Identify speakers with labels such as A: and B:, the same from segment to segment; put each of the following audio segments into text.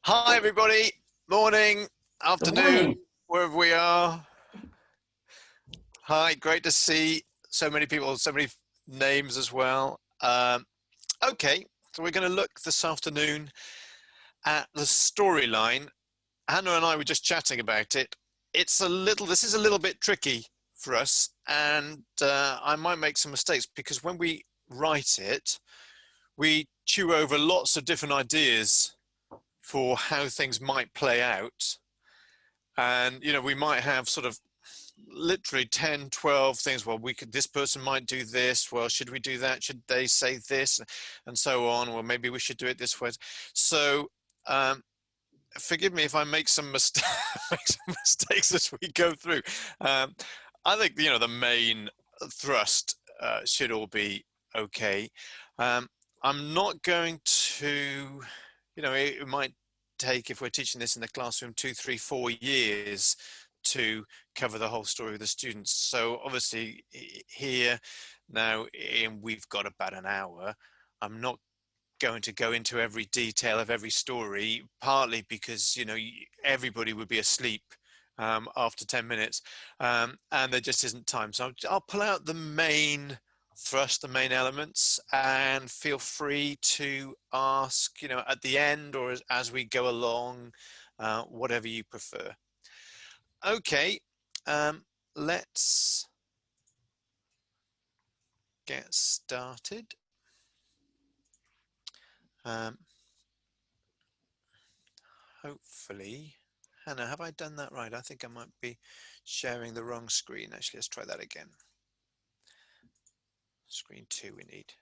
A: Hi, everybody. Morning,
B: Good
A: afternoon,
B: morning.
A: wherever we are. Hi, great to see so many people, so many names as well. Okay, so we're going to look this afternoon at the storyline. Hannah and I were just chatting about it. This is a little bit tricky for us, and I might make some mistakes because when we write it, we chew over lots of different ideas for how things might play out. And, we might have sort of literally 10, 12 things. Well, this person might do this. Well, should we do that? Should they say this? And so on. Well, maybe we should do it this way. So, forgive me if I make some, make some mistakes as we go through. I think, the main thrust should all be okay. I'm not going to, it might take, if we're teaching this in the classroom, 2, 3, 4 years to cover the whole story with the students. So obviously here now, we've got about an hour. I'm not going to go into every detail of every story, partly because, everybody would be asleep after 10 minutes, and there just isn't time. So I'll pull out the main thrust, the main elements, and feel free to ask, at the end or as we go along, whatever you prefer. Okay, let's get started. Hopefully, Hannah, have I done that right? I think I might be sharing the wrong screen. Actually, let's try that again. Screen 2 we need.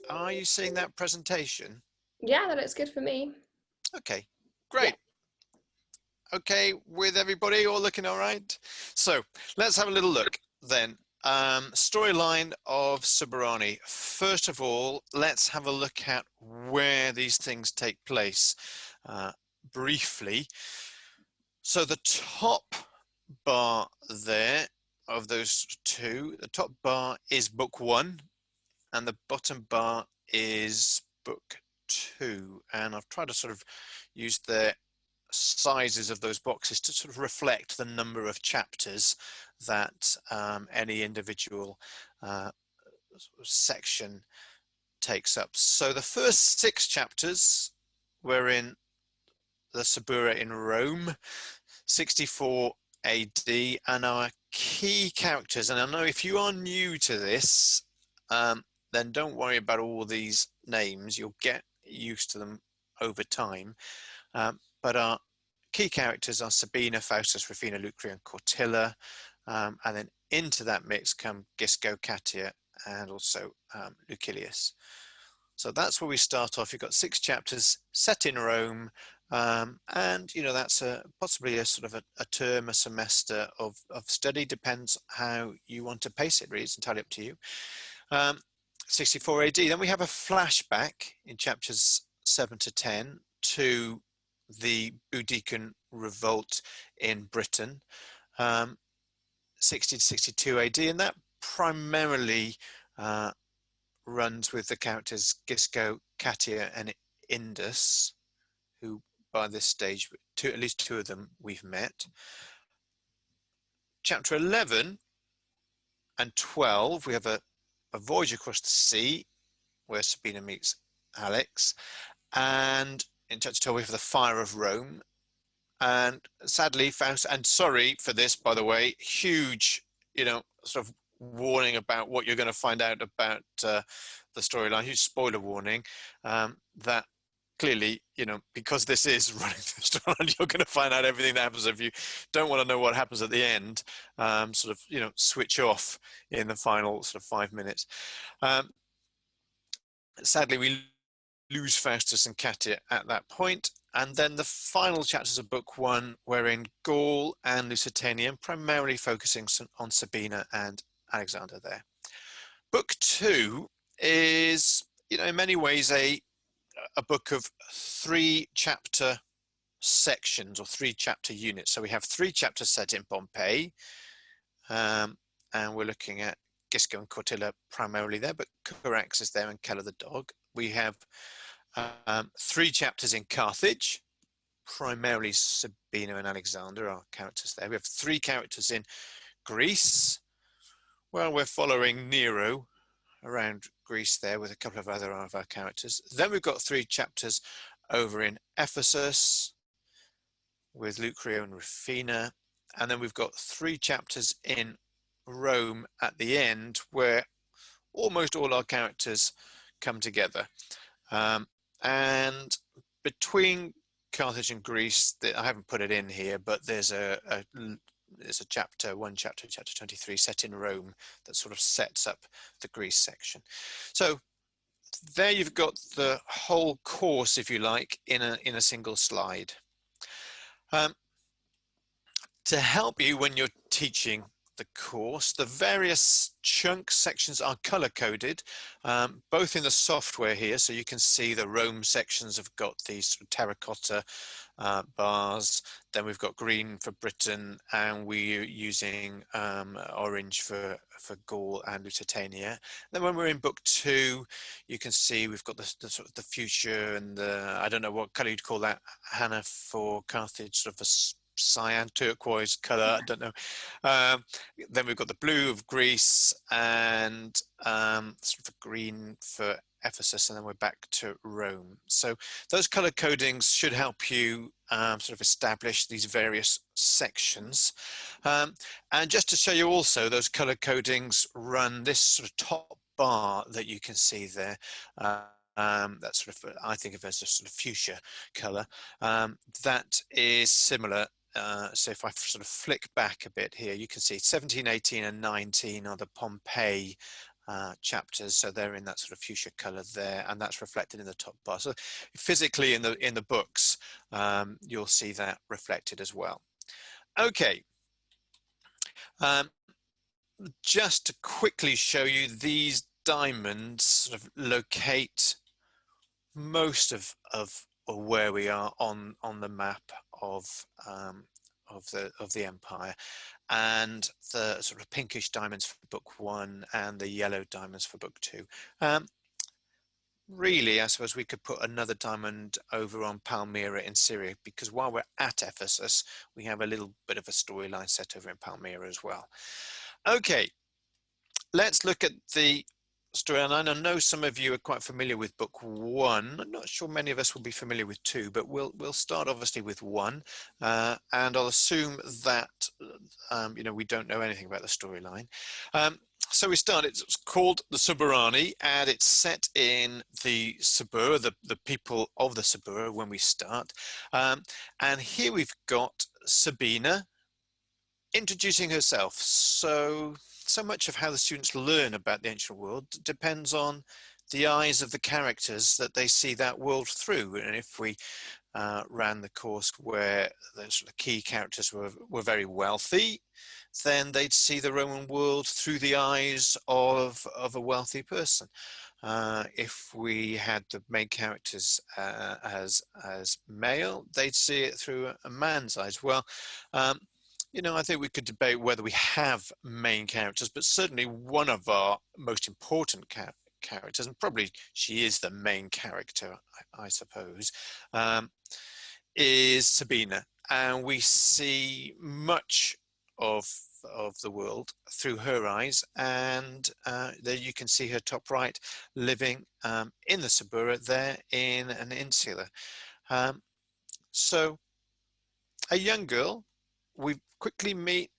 A: Are you seeing that presentation?
B: Yeah, that looks good for me.
A: Okay, great. Yeah. Okay, with everybody, all looking all right? So let's have a little look then. Storyline of Suburani. First of all, let's have a look at where these things take place briefly. So the top bar there of those two, the top bar is book 1 and the bottom bar is book 2. And I've tried to sort of use the sizes of those boxes to sort of reflect the number of chapters that any individual section takes up. So the first 6 chapters were in the Suburra in Rome, 64 AD, and our key characters, and I know if you are new to this, then don't worry about all these names, you'll get used to them over time, but our key characters are Sabina, Faustus, Rufina, Lucria, and Cortilla, and then into that mix come Gisco, Catia, and also Lucillus. So that's where we start off. You've got 6 chapters set in Rome, and that's possibly a sort of a term, a semester of study. Depends how you want to pace it, really. It's entirely up to you. 64 AD. Then we have a flashback in chapters 7 to 10 to the Boudiccan Revolt in Britain, 60 to 62 AD, and that primarily runs with the characters Gisco, Catia, and Indus, who by this stage, at least 2 of them we've met. Chapter 11 and 12, we have a voyage across the sea where Sabina meets Alex, and in chapter 12 we have the fire of Rome, and sadly Faust, and sorry for this by the way, huge sort of warning about what you're going to find out about the storyline, huge spoiler warning, that clearly, because this is running through the storyline, you're going to find out everything that happens. If you don't want to know what happens at the end, sort of, switch off in the final sort of 5 minutes. Sadly, we lose Faustus and Catia at that point. And then the final chapters of book 1 were in Gaul and Lusitania, primarily focusing on Sabina and Alexander there. Book 2 is, in many ways a book of 3 chapter sections or 3 chapter units. So we have 3 chapters set in Pompeii, and we're looking at Gisco and Cortilla primarily there, but Carax is there and Keller the dog. We have 3 chapters in Carthage, primarily Sabina and Alexander are characters there. We have 3 characters in Greece. Well, we're following Nero around Greece there with a couple of other of our characters. Then we've got 3 chapters over in Ephesus with Lucrio and Rufina. And then we've got 3 chapters in Rome at the end where almost all our characters come together. And between Carthage and Greece, I haven't put it in here, but there's chapter 23 set in Rome that sort of sets up the Greece section. So there you've got the whole course, if you like, in a single slide. To help you when you're teaching the course, the various chunk sections are color coded, both in the software here. So you can see the Rome sections have got these sort of terracotta bars. Then we've got green for Britain, and we're using orange for Gaul and Lusitania. Then when we're in book 2, you can see we've got the sort of the fuchsia and the, I don't know what color you'd call that, Hannah, for Carthage, sort of a cyan turquoise color, I don't know. Then we've got the blue of Greece and sort of green for Ephesus, and then we're back to Rome. So those color codings should help you sort of establish these various sections. And just to show you also, those color codings run this sort of top bar that you can see there. That's sort of, I think of as a sort of fuchsia color. That is similar. So if I sort of flick back a bit here, you can see 17, 18 and 19 are the Pompeii chapters. So they're in that sort of fuchsia color there, and that's reflected in the top bar. So physically in the books, you'll see that reflected as well. Okay. Just to quickly show you, these diamonds sort of locate most of where we are on the map of the empire, and the sort of pinkish diamonds for book 1 and the yellow diamonds for book 2. Really, I suppose we could put another diamond over on Palmyra in Syria, because while we're at Ephesus, we have a little bit of a storyline set over in Palmyra as well. Okay, let's look at the story. And I know some of you are quite familiar with book 1. I'm not sure many of us will be familiar with 2, but we'll start obviously with 1, and I'll assume that you know, we don't know anything about the storyline. So we start. It's called the Suburani, and it's set in the Subura, the people of the Subura when we start. And here we've got Sabina introducing herself. So much of how the students learn about the ancient world depends on the eyes of the characters that they see that world through. And if we ran the course where the sort of key characters were very wealthy, then they'd see the Roman world through the eyes of a wealthy person. If we had the main characters as male, they'd see it through a man's eyes. Well, you know, I think we could debate whether we have main characters, but certainly one of our most important characters, and probably she is the main character, I suppose, is Sabina. And we see much of the world through her eyes, and there you can see her top right, living in the Subura there in an insula. So a young girl, we quickly meet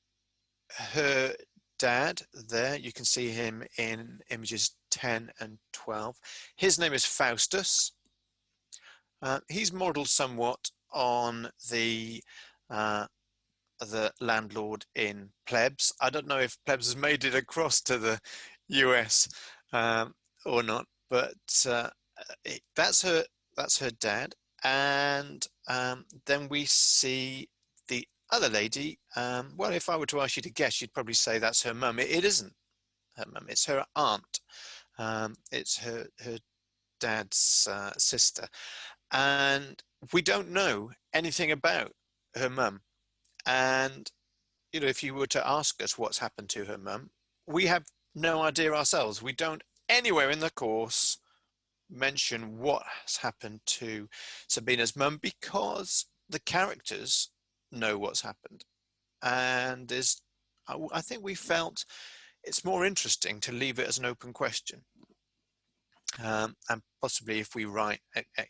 A: her dad there. You can see him in images 10 and 12. His name is Faustus. He's modeled somewhat on the landlord in Plebs. I don't know if Plebs has made it across to the US or not, but that's her dad. And then we see the other lady. Well, if I were to ask you to guess, you'd probably say that's her mum. It isn't her mum, it's her aunt. It's her dad's sister. And we don't know anything about her mum. And, you know, if you were to ask us what's happened to her mum, we have no idea ourselves. We don't anywhere in the course mention what has happened to Sabina's mum, because the characters know what's happened, and I think we felt it's more interesting to leave it as an open question. And possibly if we write,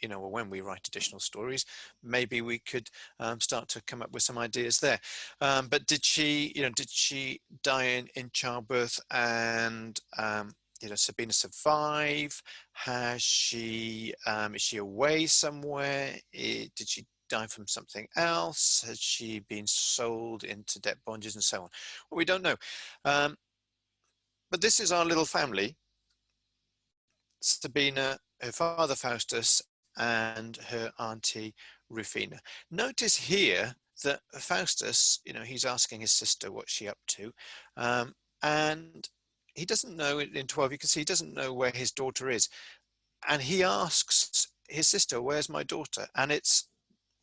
A: or when we write additional stories, maybe we could start to come up with some ideas there. But did she die in childbirth, and Sabina survive? Has she, is she away somewhere? Did she die from something else? Has she been sold into debt bondages and so on? Well, we don't know. But this is our little family: Sabina, her father Faustus, and her auntie Rufina. Notice here that Faustus, he's asking his sister what's she up to, and he doesn't know. In 12, you can see he doesn't know where his daughter is, and he asks his sister, "Where's my daughter?" And it's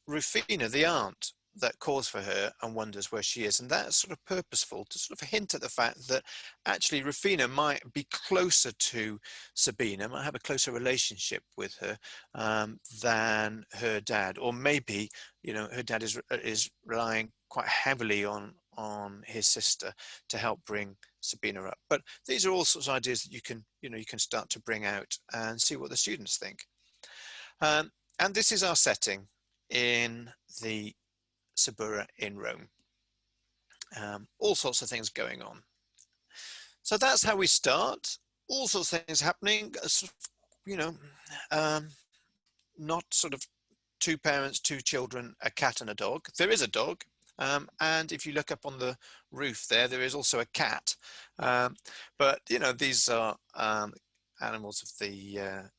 A: Rufina, the aunt, that calls for her and wonders where she is. And that's sort of purposeful to sort of hint at the fact that actually Rufina might be closer to Sabina, might have a closer relationship with her than her dad. Or maybe, her dad is relying quite heavily on his sister to help bring Sabina up. But these are all sorts of ideas that you can start to bring out and see what the students think. And this is our setting in the Suburra in Rome. All sorts of things going on. So that's how we start. All sorts of things happening. Not sort of two parents, two children, a cat and a dog. There is a dog, and if you look up on the roof there is also a cat. But these are animals of the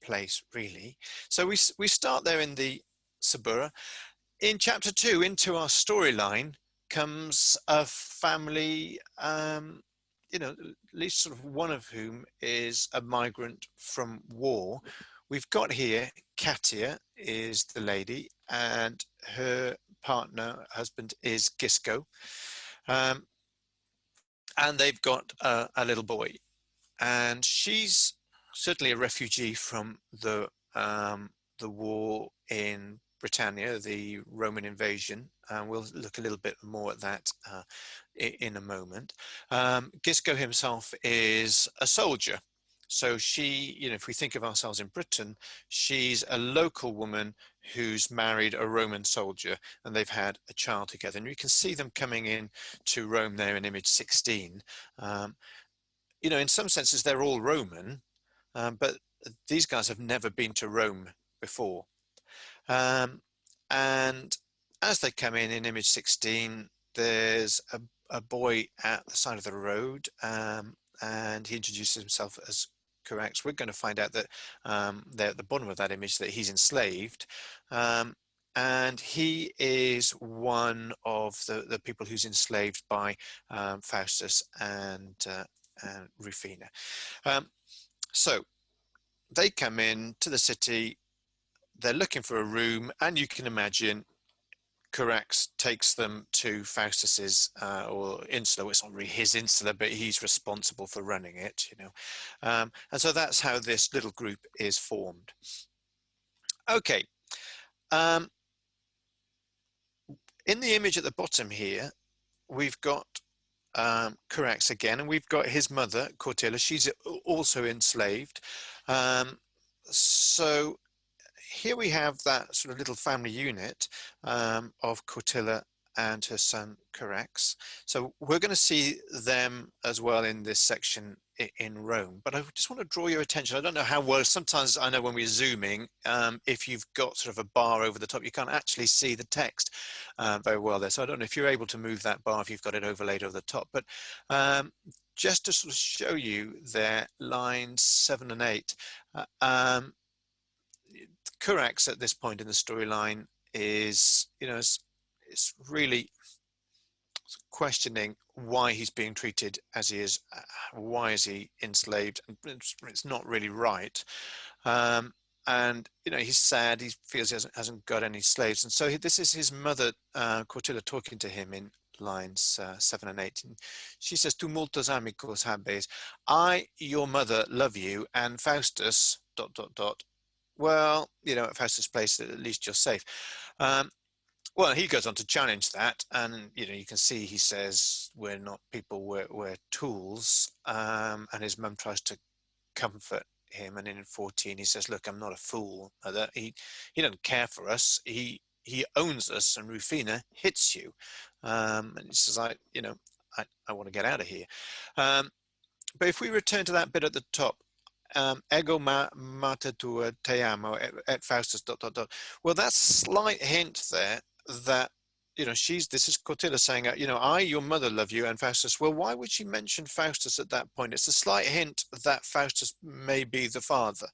A: place, really. So we start there in the Suburra. In chapter 2, into our storyline comes a family, at least sort of one of whom is a migrant from war. We've got here Katia is the lady, and her husband is Gisco, and they've got a little boy, and she's certainly a refugee from the war in Britannia, the Roman invasion. We'll look a little bit more at that in a moment. Gisco himself is a soldier. So she, if we think of ourselves in Britain, she's a local woman who's married a Roman soldier, and they've had a child together. And you can see them coming in to Rome there in image 16. In some senses, they're all Roman, but these guys have never been to Rome before. And as they come in image 16, there's a boy at the side of the road, and he introduces himself as Carax. We're going to find out that there at the bottom of that image that he's enslaved, and he is one of the people who's enslaved by Faustus and Rufina. So they come in to the city. They're looking for a room, and you can imagine Carax takes them to Faustus's or insula. It's not really his insula, but he's responsible for running it, and so that's how this little group is formed. Okay. In the image at the bottom here, we've got Carax again, and we've got his mother, Cortilla. She's also enslaved. So here we have that sort of little family unit of Cortilla and her son Carax. So we're going to see them as well in this section in Rome. But I just want to draw your attention. I don't know how well, sometimes I know when we're zooming, if you've got sort of a bar over the top, you can't actually see the text very well there. So I don't know if you're able to move that bar if you've got it overlaid over the top. But just to sort of show you there, lines 7 and 8, Carax at this point in the storyline is, it's really questioning why he's being treated as he is. Why is he enslaved? And it's not really right. And he's sad. He feels he hasn't got any slaves. And so this is his mother, Cortilla, talking to him in lines 7 and 8. And she says, "Tu multos amicos habes." I, your mother, love you. And Faustus, dot dot dot. Well, at Faustus' place, at least you're safe. Well, he goes on to challenge that, and you can see he says we're not people, we're tools. And his mum tries to comfort him, and in 14 he says, "Look, I'm not a fool. That he doesn't care for us. He owns us." And Rufina hits you, and he says, I want to get out of here." But if we return to that bit at the top, ego mata tua te amo et Faustus dot dot dot. Well, that's a slight hint there that this is Cortilla saying, I, your mother, love you, and Faustus. Well, why would she mention Faustus at that point? It's a slight hint that Faustus may be the father.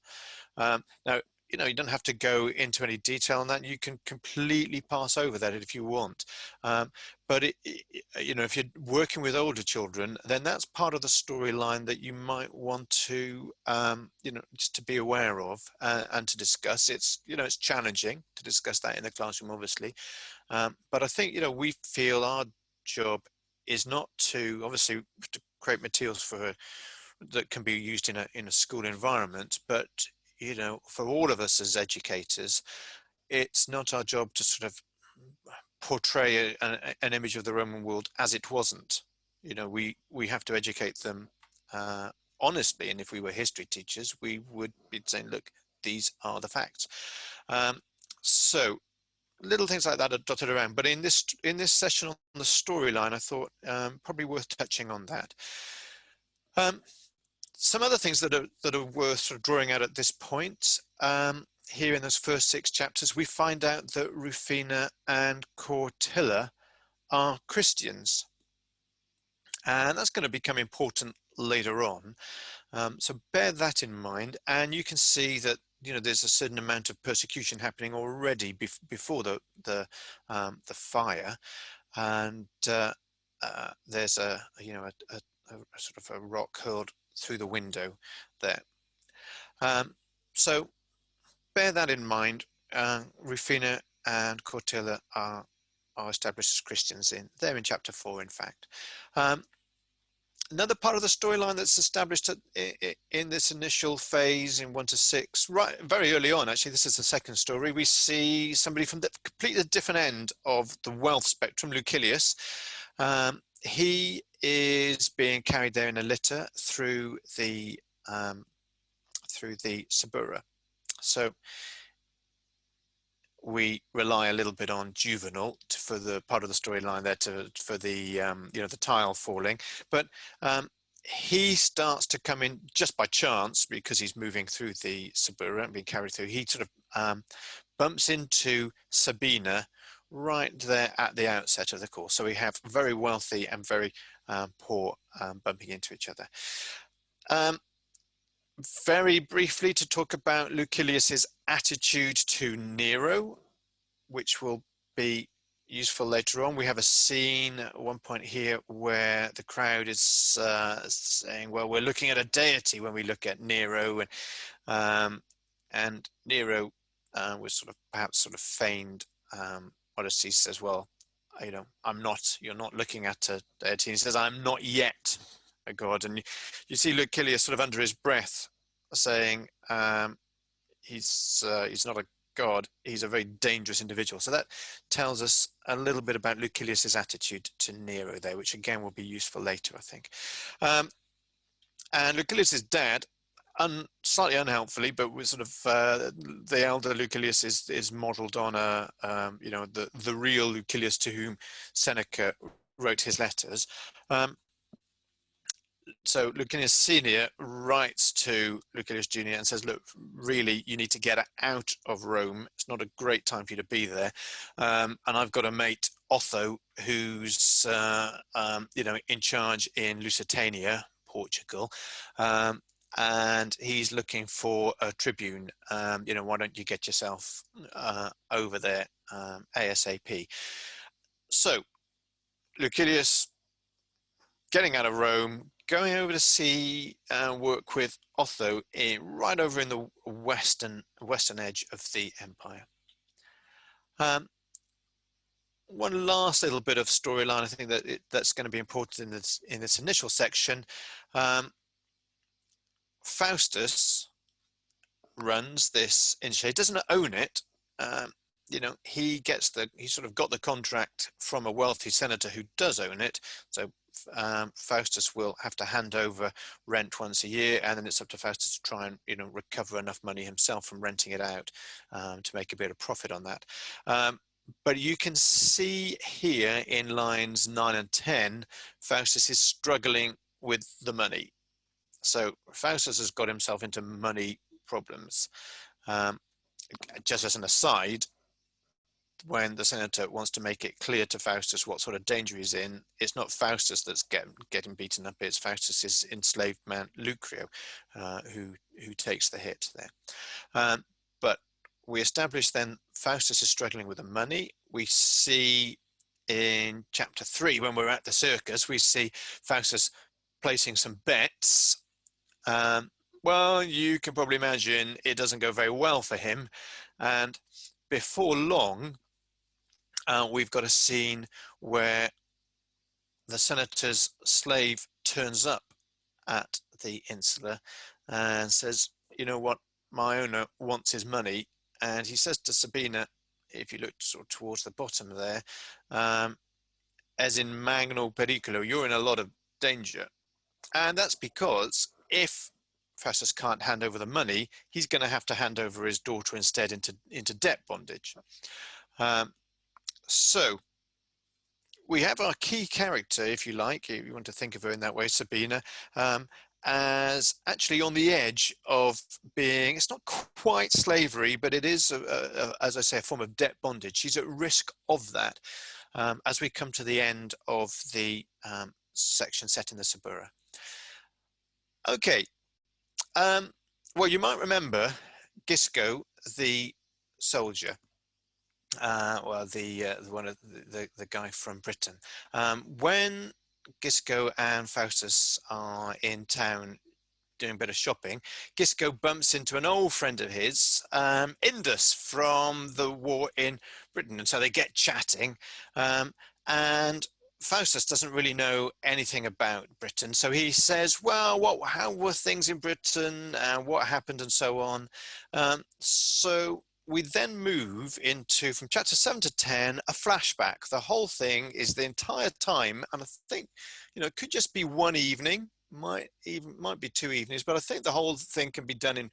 A: Now, you don't have to go into any detail on that. You can completely pass over that if you want. But if you're working with older children, then that's part of the storyline that you might want to, just to be aware of and to discuss. It's challenging to discuss that in the classroom, obviously. But I think we feel our job is not to obviously to create materials for her that can be used in a school environment, but for all of us as educators, it's not our job to sort of portray an image of the Roman world as it wasn't. We have to educate them honestly, and if we were history teachers, we would be saying, look, these are the facts. So little things like that are dotted around, but in this session on the storyline, I thought probably worth touching on that. Some other things that are worth sort of drawing out at this point. Here in those first 6 chapters, we find out that Rufina and Cortilla are Christians, and that's going to become important later on. So bear that in mind, and you can see that there's a certain amount of persecution happening already before the fire, and there's a sort of a rock hurled through the window there. So bear that in mind. Rufina and Cortilla are established as Christians. They're in chapter 4, in fact. Another part of the storyline that's established in this initial phase in 1 to 6, right very early on, actually, this is the second story, we see somebody from the completely different end of the wealth spectrum, Lucillus. He is being carried there in a litter through the Subura. So we rely a little bit on Juvenal for the part of the storyline there for the the tile falling, but he starts to come in just by chance because he's moving through the Subura and being carried through. He sort of bumps into Sabina right there at the outset of the course. So we have very wealthy and very poor bumping into each other. Very briefly to talk about Lucilius's attitude to Nero, which will be useful later on. We have a scene at one point here where the crowd is saying, well, we're looking at a deity when we look at Nero, and Nero was perhaps feigned modesty. Says, well, you're not looking at a deity. He says, I'm not yet a god. And you see Lucilius sort of under his breath saying he's not a god, he's a very dangerous individual. So that tells us a little bit about Lucilius's attitude to Nero there, which again will be useful later, I think. And Lucilius's dad, slightly unhelpfully, but was the elder Lucilius is modelled on the real Lucilius to whom Seneca wrote his letters. So Lucilius Senior writes to Lucilius Junior and says, look, really, you need to get out of Rome. It's not a great time for you to be there. And I've got a mate, Otho, who's in charge in Lusitania, Portugal. And he's looking for a tribune. Why don't you get yourself over there ASAP? So Lucilius, getting out of Rome, going over to see and work with Otho right over in the western edge of the empire. One last little bit of storyline, I think that's going to be important in this initial section. Faustus runs this initiative. He doesn't own it. He sort of got the contract from a wealthy senator who does own it. So Faustus will have to hand over rent once a year, and then it's up to Faustus to try and recover enough money himself from renting it out to make a bit of profit on that. But you can see here in lines 9 and 10, Faustus is struggling with the money. So Faustus has got himself into money problems. Just as an aside, when the senator wants to make it clear to Faustus what sort of danger he's in, it's not Faustus that's getting beaten up, it's Faustus's enslaved man Lucrio who takes the hit there. But we establish then Faustus is struggling with the money. We see in chapter 3, when we're at the circus, we see Faustus placing some bets. Well, you can probably imagine it doesn't go very well for him. And before long, we've got a scene where the senator's slave turns up at the insula and says, you know what, my owner wants his money. And he says to Sabina, if you look sort of towards the bottom there, as in magno periculo, you're in a lot of danger. And that's because if Faustus can't hand over the money, he's going to have to hand over his daughter instead into debt bondage. So we have our key character, if you like, if you want to think of her in that way, Sabina, as actually on the edge of being, it's not quite slavery, but it is, as I say, a form of debt bondage. She's at risk of that as we come to the end of the section set in the Suburra. Okay, well, you might remember Gisco, the soldier. The guy from Britain. When Gisco and Faustus are in town doing a bit of shopping, Gisco bumps into an old friend of his, Indus, from the war in Britain, and so they get chatting. And Faustus doesn't really know anything about Britain, so he says, well, how were things in Britain and what happened and so on. So we then move into, from chapter 7 to 10, a flashback. The whole thing is the entire time, and I think, it could just be one evening, might be 2 evenings, but I think the whole thing can be done in,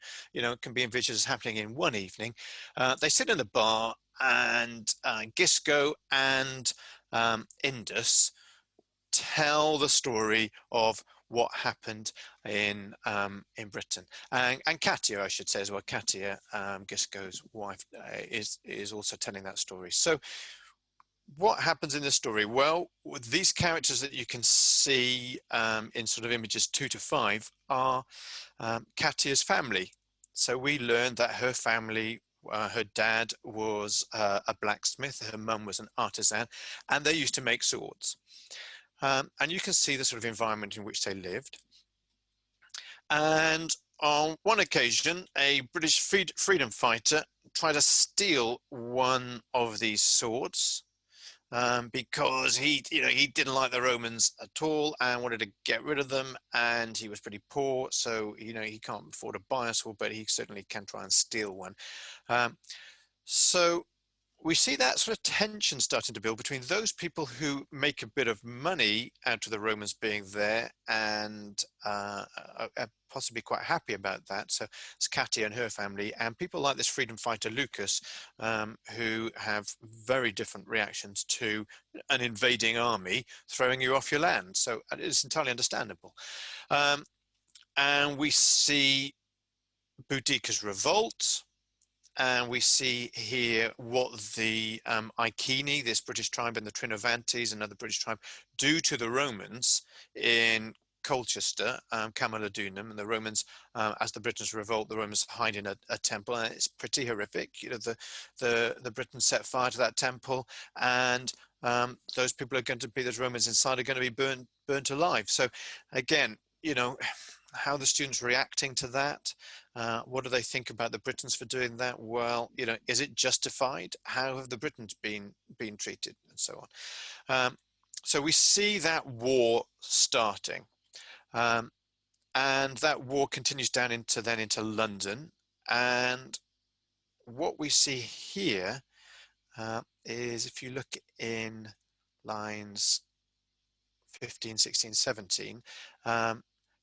A: can be envisioned as happening in one evening. They sit in the bar, and Gisco and Indus tell the story of what happened in Britain, and Katia, I should say as well. Katia, Gisco's wife, is also telling that story. So what happens in the story? Well, these characters that you can see in sort of images 2 to 5 are Katia's family. So we learned that her family, her dad was a blacksmith, her mum was an artisan, and they used to make swords. And you can see the sort of environment in which they lived. And on one occasion, a British freedom fighter tried to steal one of these swords because he didn't like the Romans at all and wanted to get rid of them. And he was pretty poor, so he can't afford to buy a sword, but he certainly can try and steal one. So we see that sort of tension starting to build between those people who make a bit of money out of the Romans being there and are possibly quite happy about that. So it's Katia and her family, and people like this freedom fighter Lucas, who have very different reactions to an invading army throwing you off your land. So it's entirely understandable. And we see Boudicca's revolt. And we see here what the Iceni, this British tribe, and the Trinovantes, another British tribe, do to the Romans in Colchester, Camalodunum. And the Romans, as the Britons revolt, the Romans hide in a temple, and it's pretty horrific. The Britons set fire to that temple, and those people are going to be, those Romans inside, are going to be burnt alive. So again, how are the students reacting to that? What do they think about the Britons for doing that? Well, is it justified? How have the Britons been treated, and so on? So we see that war starting, and that war continues down into London. And what we see here is, if you look in lines 15, 16, 17,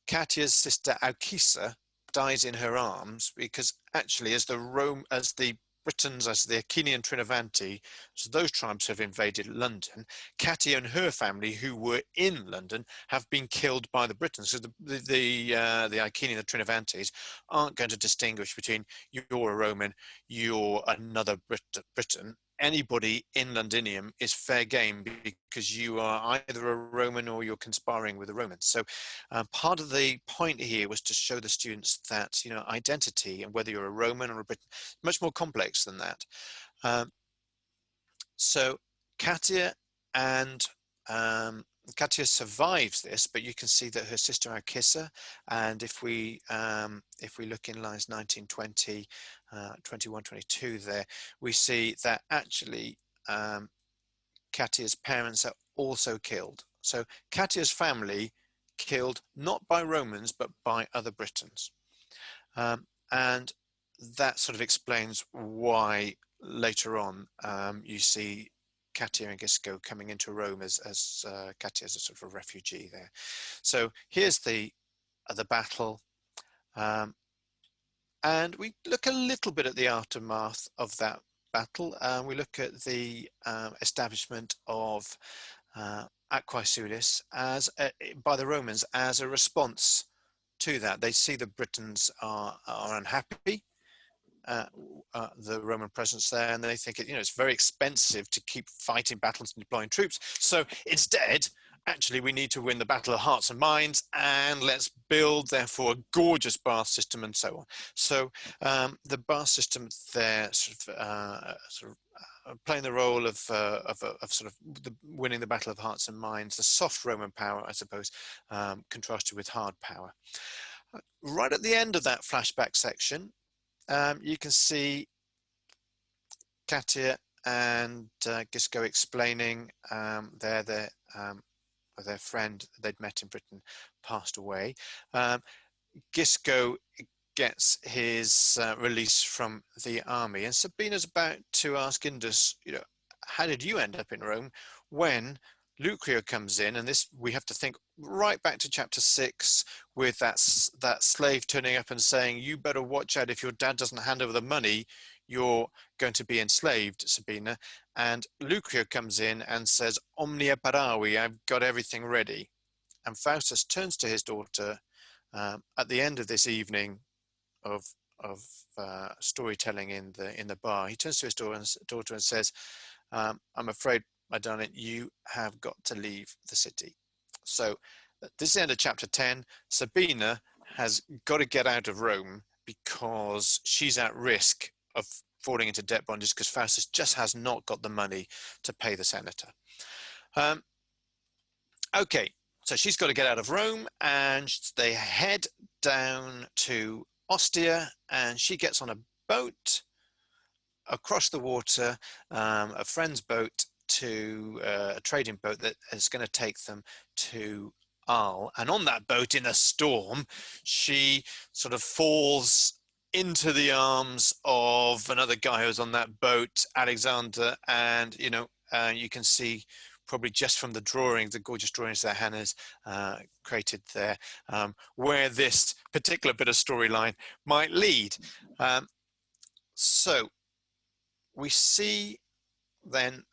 A: Catia's sister Alcisa dies in her arms because actually as the Britons, as the Achenian Trinovanti, so those tribes have invaded London, Catia and her family, who were in London, have been killed by the Britons. So the Achenian, the Trinovantes, aren't going to distinguish between you're a Roman, you're another Briton. Anybody in Londinium is fair game because you are either a Roman or you're conspiring with the Romans. So part of the point here was to show the students that, you know, identity and whether you're a Roman or a Briton, much more complex than that. So Catia and Catia survives this, but you can see that her sister Alcissa, and if we look in lines 19, 20, 21, 22 there, we see that actually Catia's parents are also killed. So Catia's family killed not by Romans, but by other Britons. And that sort of explains why later on you see Catia and Gisco coming into Rome as Catia as a sort of a refugee there. So here's the battle. And we look a little bit at the aftermath of that battle. We look at the establishment of Aquae Sulis by the Romans as a response to that. They see the Britons are unhappy, the Roman presence there, and they think it's very expensive to keep fighting battles and deploying troops. So instead, actually, we need to win the battle of hearts and minds, and let's build, therefore, a gorgeous bath system and so on. So the bath system there playing the role of winning the battle of hearts and minds, the soft Roman power, I suppose, contrasted with hard power. Right at the end of that flashback section, you can see Catia and Gisco explaining their friend they'd met in Britain passed away. Gisco gets his release from the army, and Sabina's about to ask Indus, how did you end up in Rome, when Lucrio comes in, and this we have to think right back to chapter 6 with that slave turning up and saying, you better watch out, if your dad doesn't hand over the money, you're going to be enslaved, Sabina. And Lucrio comes in and says, omnia paravi, I've got everything ready. And Faustus turns to his daughter at the end of this evening of storytelling in the bar. He turns to his daughter and says, I'm afraid, my darling, you have got to leave the city. So this is the end of chapter 10. Sabina has got to get out of Rome because she's at risk of falling into debt bondage because Faustus just has not got the money to pay the senator. Okay, so she's got to get out of Rome, and they head down to Ostia, and she gets on a boat across the water, a friend's boat, to a trading boat that is going to take them to Arles. And on that boat, in a storm, she sort of falls into the arms of another guy who's on that boat, Alexander. And you can see probably just from the drawings, the gorgeous drawings that Hannah's created there, where this particular bit of storyline might lead. So we see then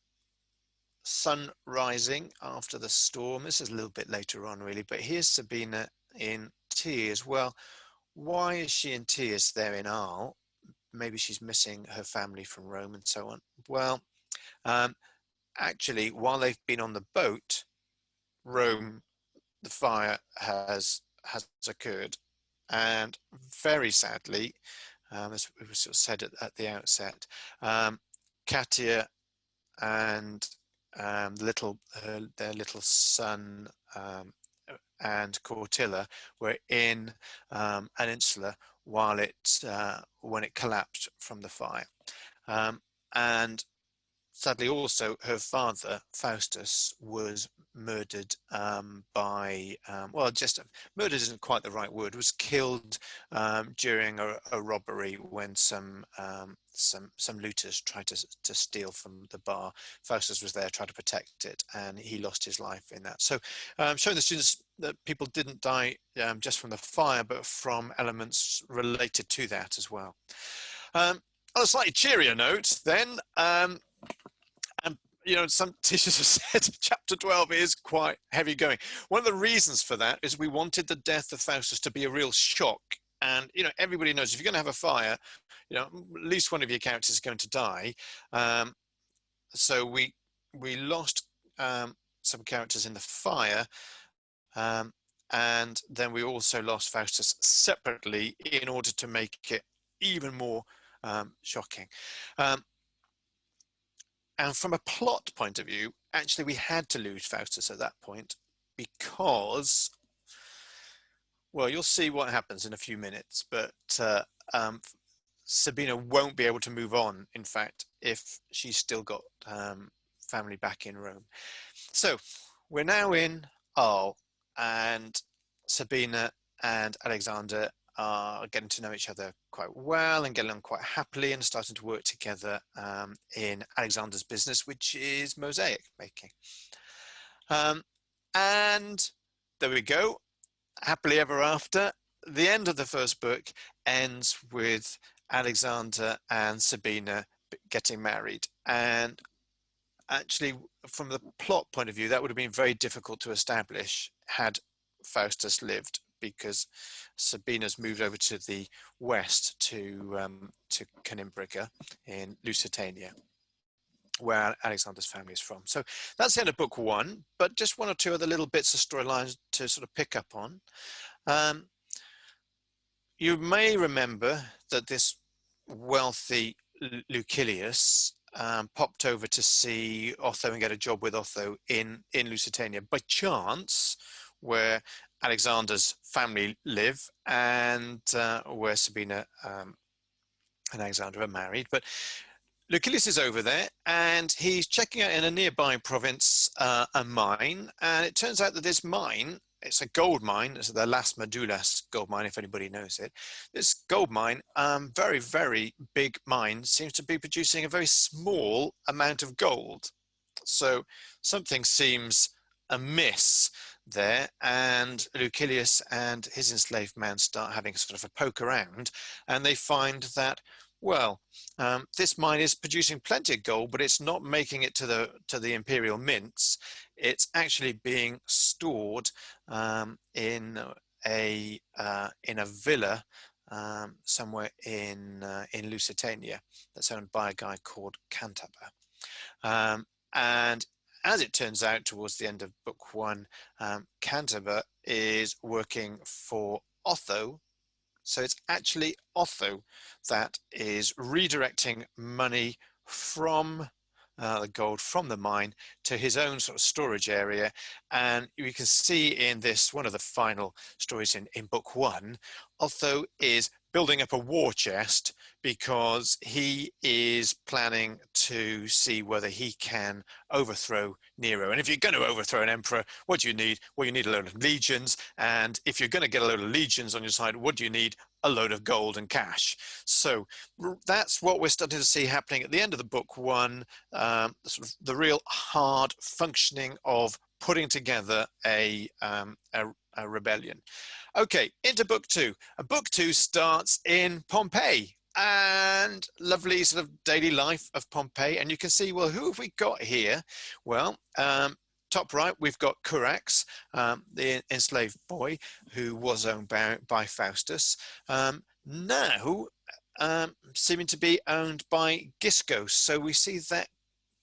A: sun rising after the storm. This is a little bit later on, really, but here's Sabina in tears. Well, why is she in tears there in Arles? Maybe she's missing her family from Rome and so on. Well, actually, while they've been on the boat, Rome, the fire has occurred, and very sadly, as we sort of said at the outset, Catia and their little son and Cortilla were in an insula when it collapsed from the fire, and sadly also her father Faustus was murdered by, well, just murdered isn't quite the right word, was killed during a robbery when some looters tried to steal from the bar. Faustus was there trying to protect it, and he lost his life in that. So showing the students that people didn't die just from the fire, but from elements related to that as well. On a slightly cheerier note, then, and some teachers have said chapter 12 is quite heavy going. One of the reasons for that is we wanted the death of Faustus to be a real shock. And, everybody knows if you're going to have a fire, at least one of your characters is going to die. So we lost some characters in the fire. And then we also lost Faustus separately in order to make it even more shocking. And from a plot point of view, actually, we had to lose Faustus at that point because, well, you'll see what happens in a few minutes, but Sabina won't be able to move on, in fact, if she's still got family back in Rome. So we're now in Arles, and Sabina and Alexander are getting to know each other quite well and getting on quite happily and starting to work together in Alexander's business, which is mosaic making. And there we go, happily ever after. The end of the first book ends with Alexander and Sabina getting married. And actually, from the plot point of view, that would have been very difficult to establish had Faustus lived, because Sabina's moved over to the west to Canimbrica in Lusitania, where Alexander's family is from. So that's the end of book one, but just one or two other little bits of storylines to sort of pick up on. You may remember that this wealthy Lucillus popped over to see Otho and get a job with Otho in Lusitania by chance, where Alexander's family live and where Sabina and Alexander are married. But Lucillus is over there and he's checking out in a nearby province a mine, and it turns out that this mine, it's a gold mine. It's the Las Medulas gold mine, if anybody knows it. This gold mine, very, very big mine, seems to be producing a very small amount of gold. So something seems amiss there, and Lucillus and his enslaved man start having sort of a poke around, and they find that, well, this mine is producing plenty of gold, but it's not making it to the imperial mints. It's actually being stored in a villa somewhere in Lusitania that's owned by a guy called Cantaber. And as it turns out, towards the end of book one, Cantaber is working for Otho. So it's actually Otho that is redirecting money from the gold from the mine to his own sort of storage area. And you can see in this, one of the final stories in book one, Otho is building up a war chest because he is planning to see whether he can overthrow Nero. And if you're going to overthrow an emperor, what do you need? Well, you need a load of legions. And if you're going to get a load of legions on your side, what do you need? A load of gold and cash. So that's what we're starting to see happening at the end of the book one, sort of the real hard functioning of putting together a rebellion. Okay, into book two. Book two starts in Pompeii, and lovely sort of daily life of Pompeii. And you can see, well, who have we got here? Well, top right, we've got Curax, the enslaved boy who was owned by Faustus, now seeming to be owned by Gisco. So we see that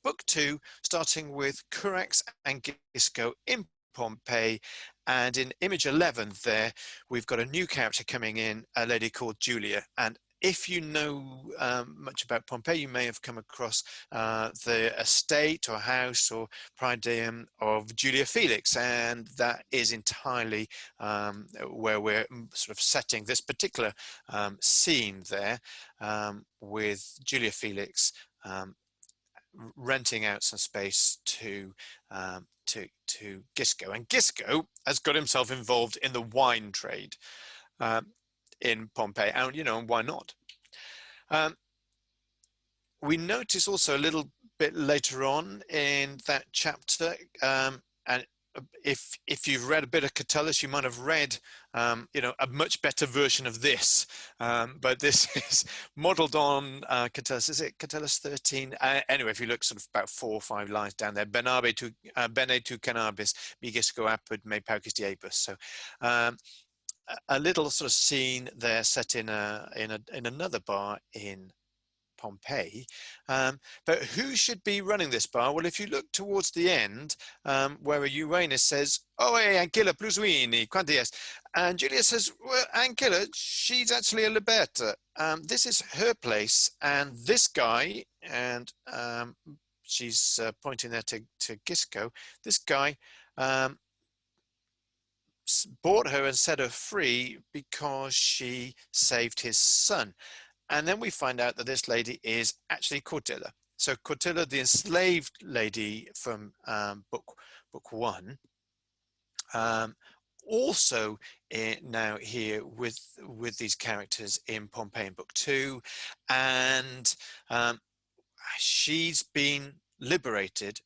A: book two, starting with Curax and Gisco in Pompeii. And in image 11 there, we've got a new character coming in, a lady called Julia. And if you know much about Pompeii, you may have come across the estate or house or praedium of Julia Felix, and that is entirely where we're sort of setting this particular scene there, with Julia Felix renting out some space to to Gisco, and Gisco has got himself involved in the wine trade in Pompeii, and and why not? We notice also a little bit later on in that chapter, and if you've read a bit of Catullus, you might have read, a much better version of this. But this is modelled on Catullus. Is it Catullus 13? Anyway, if you look sort of about 4 or 5 lines down there, bene tu cannabis, migisco apud me paucis diebus. So a little sort of scene there set in another bar in Pompeii. But who should be running this bar? Well, if you look towards the end, where Uranus says, "Oh, hey, Ancilla Plusuini, quanti est?" And Julia says, "Well, Ancilla, she's actually a liberta. This is her place, and this guy," and she's pointing there to Gisco, this guy bought her and set her free because she saved his son. And then we find out that this lady is actually Cortilla. So Cortilla, the enslaved lady from book 1, also now here with these characters in Pompeii in book 2, and she's been liberated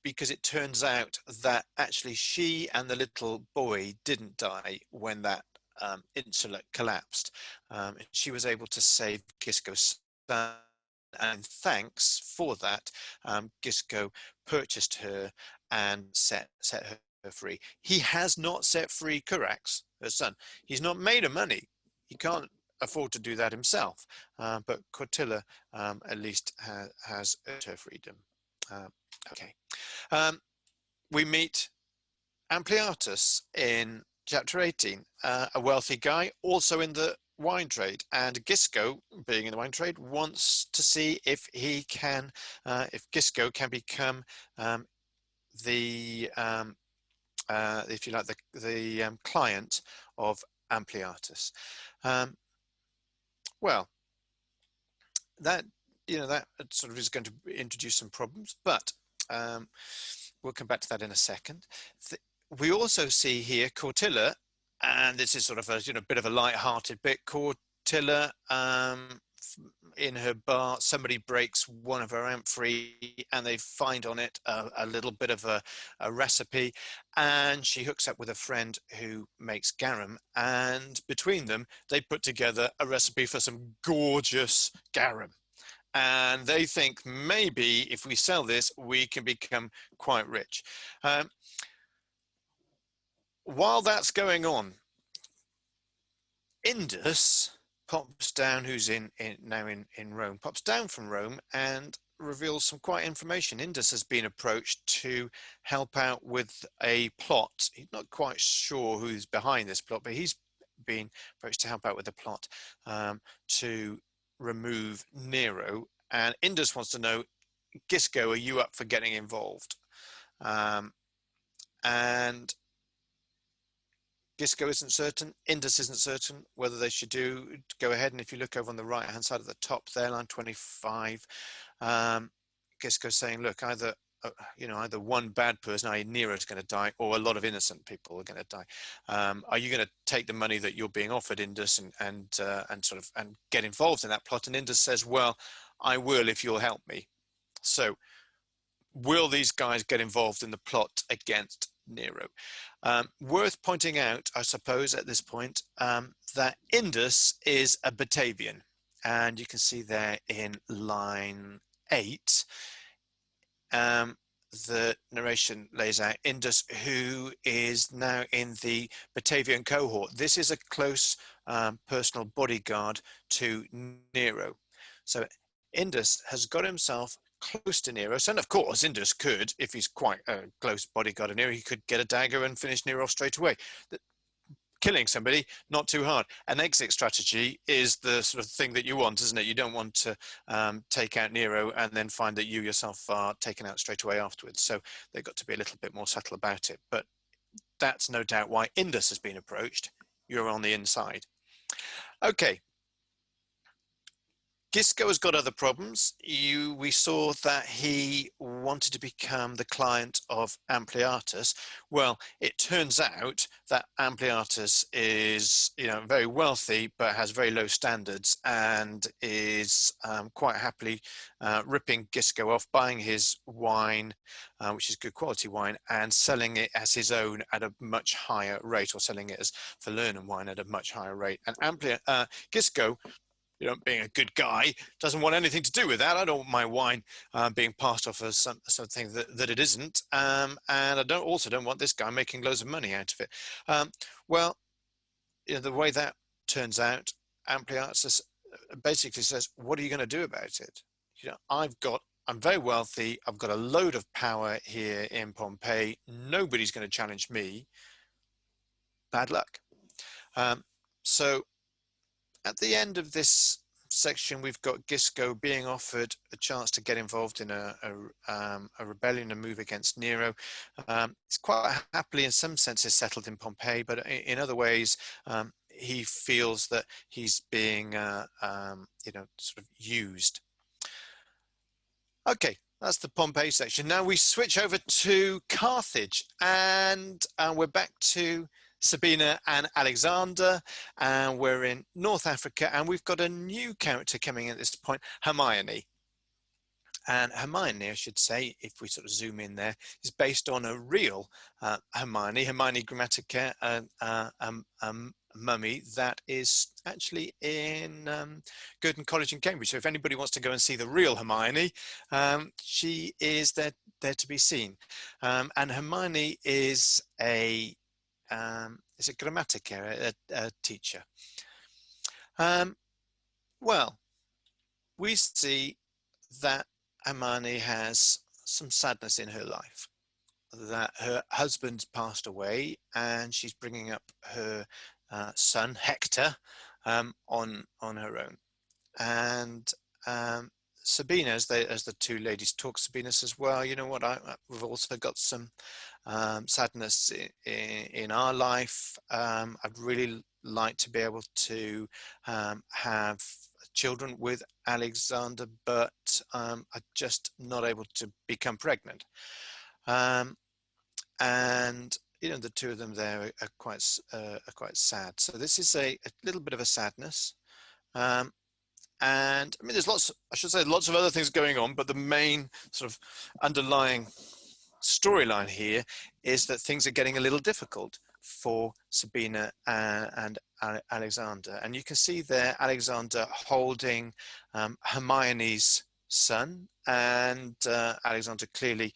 A: because it turns out that actually she and the little boy didn't die when that insula collapsed. She was able to save Gisco's son, and thanks for that, Gisco purchased her and set her free. He has not set free Carax, her son. He's not made her money. He can't afford to do that himself, but Cortilla at least has earned her freedom. Okay. We meet Ampliatus in chapter 18, a wealthy guy, also in the wine trade, and Gisco, being in the wine trade, wants to see if he can, if Gisco can become the, if you like, the client of Ampliatus. Well, that that sort of is going to introduce some problems, but we'll come back to that in a second. We also see here Cortilla, and this is sort of a bit of a light-hearted bit. Cortilla in her bar, somebody breaks one of her amphorae, and they find on it a little bit of a recipe, and she hooks up with a friend who makes garum, and between them they put together a recipe for some gorgeous garum. And they think maybe if we sell this, we can become quite rich. While that's going on, Indus pops down, who's now in Rome, pops down from Rome and reveals some quite information. Indus has been approached to help out with a plot. He's not quite sure who's behind this plot, but he's been approached to help out with a plot to remove Nero. And Indus wants to know, Gisco, are you up for getting involved? And Gisco isn't certain, Indus isn't certain whether they should go ahead. And if you look over on the right hand side of the top there, line 25, Gisco's saying, look, either one bad person, i.e. Nero's going to die, or a lot of innocent people are going to die. Are you going to take the money that you're being offered, Indus, and get involved in that plot? And Indus says, well, I will if you'll help me. So will these guys get involved in the plot against Nero? Worth pointing out, I suppose, at this point, that Indus is a Batavian, and you can see there in line 8, the narration lays out Indus, who is now in the Batavian cohort. This is a close personal bodyguard to Nero. So Indus has got himself close to Nero. And of course, Indus could, if he's quite a close bodyguard of Nero, he could get a dagger and finish Nero off straight away. Killing somebody, not too hard. An exit strategy is the sort of thing that you want, isn't it? You don't want to take out Nero and then find that you yourself are taken out straight away afterwards. So they've got to be a little bit more subtle about it. But that's no doubt why Indus has been approached. You're on the inside. Okay. Gisco has got other problems. We saw that he wanted to become the client of Ampliatus. Well, it turns out that Ampliatus is, very wealthy, but has very low standards, and is quite happily ripping Gisco off, buying his wine, which is good quality wine, and selling it as his own at a much higher rate, or selling it as Falernian wine at a much higher rate. And Gisco, being a good guy, doesn't want anything to do with that. I don't want my wine being passed off as something that it isn't. And I also don't want this guy making loads of money out of it. Well, the way that turns out, Ampliatus basically says, what are you going to do about it? I'm very wealthy. I've got a load of power here in Pompeii. Nobody's going to challenge me. Bad luck. So at the end of this section, we've got Gisco being offered a chance to get involved in a rebellion and move against Nero. It's quite happily, in some senses, settled in Pompeii, but in other ways, he feels that he's being, sort of used. Okay, that's the Pompeii section. Now we switch over to Carthage, and we're back to Sabine and Alexander, and we're in North Africa, and we've got a new character coming in at this point, Hermione. And Hermione, I should say, if we sort of zoom in there, is based on a real Hermione Grammatica, mummy that is actually in Girton College in Cambridge. So if anybody wants to go and see the real Hermione, she is there to be seen. And Hermione is a Grammatica, a teacher. Well, we see that Hermione has some sadness in her life, that her husband's passed away, and she's bringing up her son Hector on her own. And Sabine, as the two ladies talk, Sabine says, well, you know what, we've also got some sadness in our life. I'd really like to be able to have children with Alexander, but I'm just not able to become pregnant. And the two of them there are quite sad. So this is a little bit of a sadness. And I mean, there's lots of other things going on, but the main sort of underlying storyline here is that things are getting a little difficult for Sabine and Alexander. And you can see there Alexander holding Hermione's son, and Alexander clearly,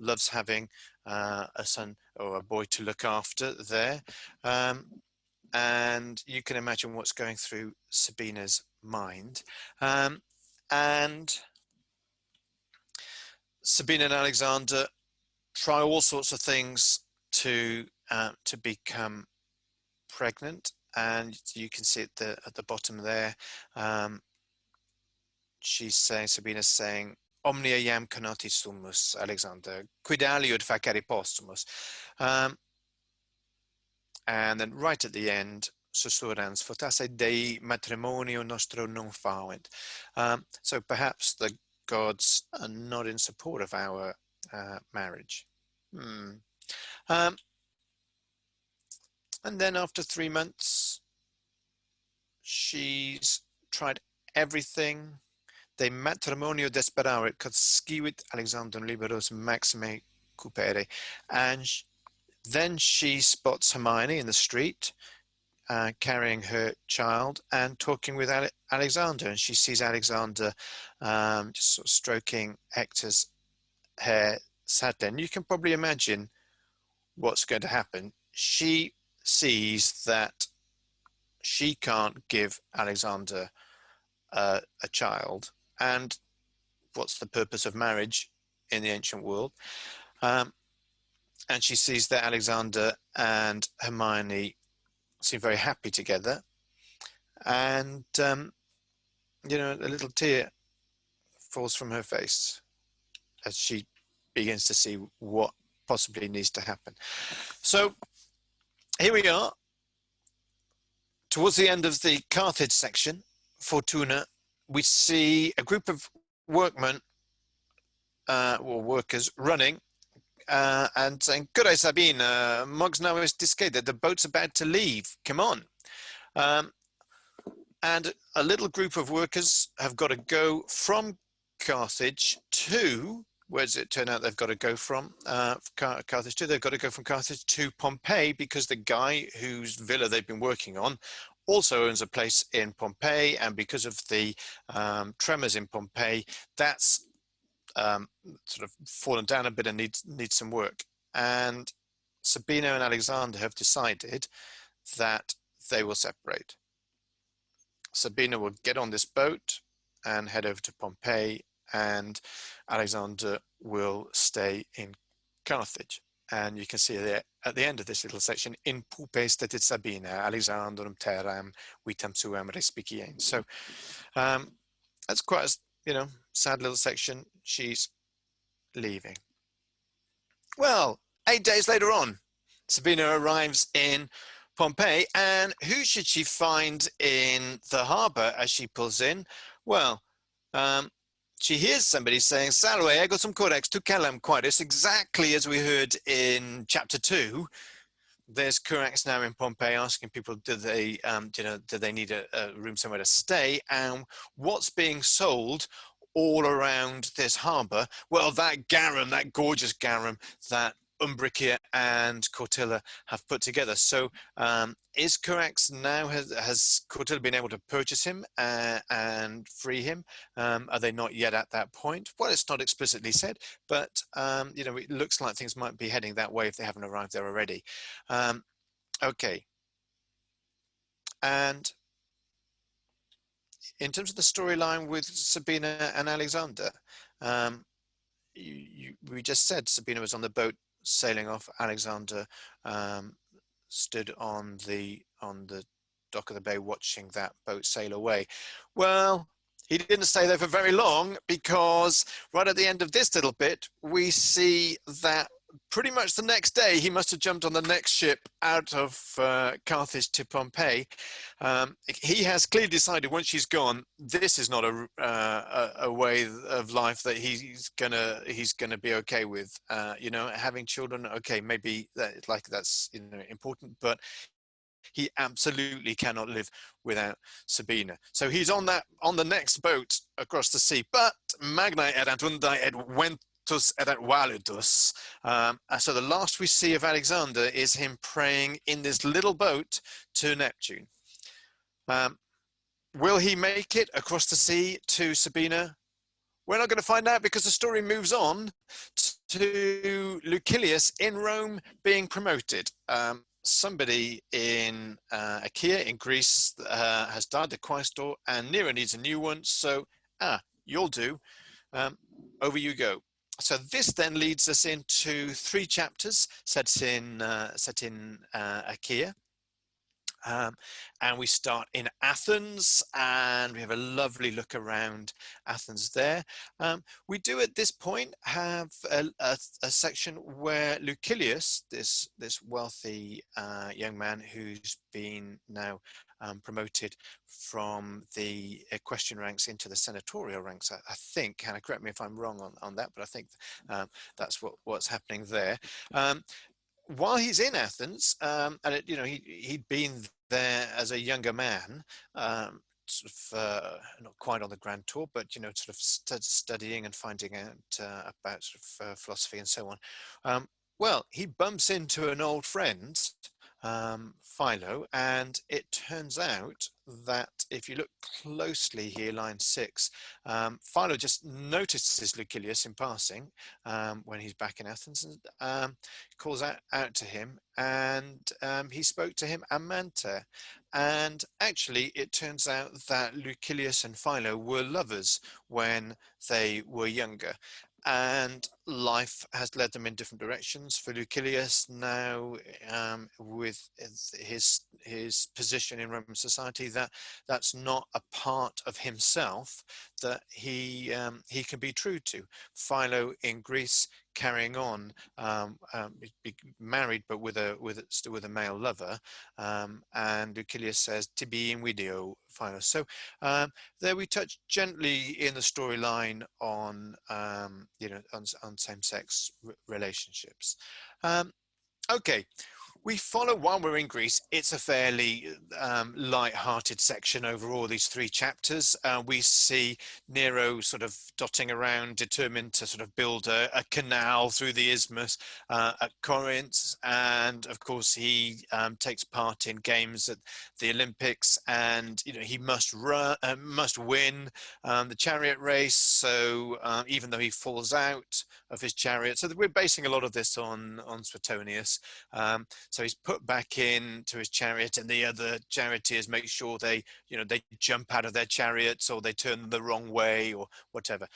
A: loves having a son or a boy to look after there. And you can imagine what's going through Sabine's mind. And Sabine and Alexander try all sorts of things to become pregnant, and you can see at the bottom there, Sabina's saying, omnia iam conatis sumus, Alexander, quid aliud facere postumus. And then right at the end, susurrans, fortasse Dei matrimonio nostro non fauent. So perhaps the gods are not in support of our marriage. And then after 3 months, she's tried everything. De matrimonio desperaret, quod scivit Alexandrum liberos maxime cupere. And then she spots Hermione in the street, carrying her child and talking with Alexander. And she sees Alexander just sort of stroking Hector's hair sadly. And you can probably imagine what's going to happen. She sees that she can't give Alexander a child, and what's the purpose of marriage in the ancient world? And she sees that Alexander and Hermione seem very happy together, and a little tear falls from her face as she begins to see what possibly needs to happen. So here we are towards the end of the Carthage section. Fortuna we see a group of workmen or workers running and saying, "Good day, Sabine, Mog's now is discarded. The boat's about to leave. Come on." And a little group of workers have got to go from Carthage to, where does it turn out they've got to go from? Carthage to, they've got to go from Carthage to Pompeii, because the guy whose villa they've been working on also owns a place in Pompeii, and because of the tremors in Pompeii, that's sort of fallen down a bit and needs some work. And Sabina and Alexander have decided that they will separate. Sabina will get on this boat and head over to Pompeii, and Alexander will stay in Carthage. And you can see there at the end of this little section, "In pupe stetit Sabina, Alexandrum terram vitam suam respicien." So that's quite a sad little section. She's leaving. Well, 8 days later on, Sabina arrives in Pompeii, and who should she find in the harbour as she pulls in? Well, she hears somebody saying, "Salve, ego sum corex tu celem quaeris," exactly as we heard in chapter 2. There's Corax now in Pompeii asking people, do they need a room somewhere to stay? And what's being sold all around this harbour? Well, that garum, that gorgeous garum that Umbricia and Cortilla have put together. So is Corax now, has Cortilla been able to purchase him and free him? Are they not yet at that point? Well, it's not explicitly said, but it looks like things might be heading that way if they haven't arrived there already. Okay. And in terms of the storyline with Sabina and Alexander, we just said Sabina was on the boat sailing off. Alexander stood on the dock of the bay watching that boat sail away. Well, he didn't stay there for very long, because right at the end of this little bit, we see that pretty much the next day he must have jumped on the next ship out of Carthage to Pompeii. He has clearly decided once she's gone, this is not a way of life that he's gonna be okay with. Having children, okay, maybe that's important, but he absolutely cannot live without Sabina. So he's on the next boat across the sea. But magnae erant undae et ventus erant validus. So the last we see of Alexander is him praying in this little boat to Neptune. Will he make it across the sea to Sabina? We're not going to find out, because the story moves on to Lucillus in Rome being promoted. Somebody in Achaia in Greece has died, the quaestor, and Nero needs a new one. So, you'll do. Over you go. So this then leads us into 3 chapters set in Achaia. And we start in Athens, and we have a lovely look around Athens there. We do at this point have a section where Lucillus, this wealthy young man who's been now promoted from the equestrian ranks into the senatorial ranks, I think, Hannah, correct me if I'm wrong on that, but I think that's what's happening there. While he's in Athens, and he'd been there as a younger man, not quite on the grand tour, but studying and finding out about philosophy and so on. Well, he bumps into an old friend, Philo, and it turns out that if you look closely here, line 6, Philo just notices Lucillus in passing when he's back in Athens, and calls out to him, and he spoke to him amante. And actually, it turns out that Lucillus and Philo were lovers when they were younger. And life has led them in different directions. For Lucillus now, with his position in Roman society, that's not a part of himself that he can be true to. Philo in Greece carrying on, be married, but still with a male lover. And Lucilius says, "Tibi in video, final." So there we touch gently in the storyline on, on same-sex relationships. Okay. We follow, while we're in Greece, it's a fairly light-hearted section over all these 3 chapters. We see Nero sort of dotting around, determined to sort of build a canal through the isthmus at Corinth. And of course, he takes part in games at the Olympics, and he must win the chariot race. So even though he falls out of his chariot, so we're basing a lot of this on Suetonius. So he's put back into his chariot, and the other charioteers make sure they jump out of their chariots, or they turn the wrong way, or whatever.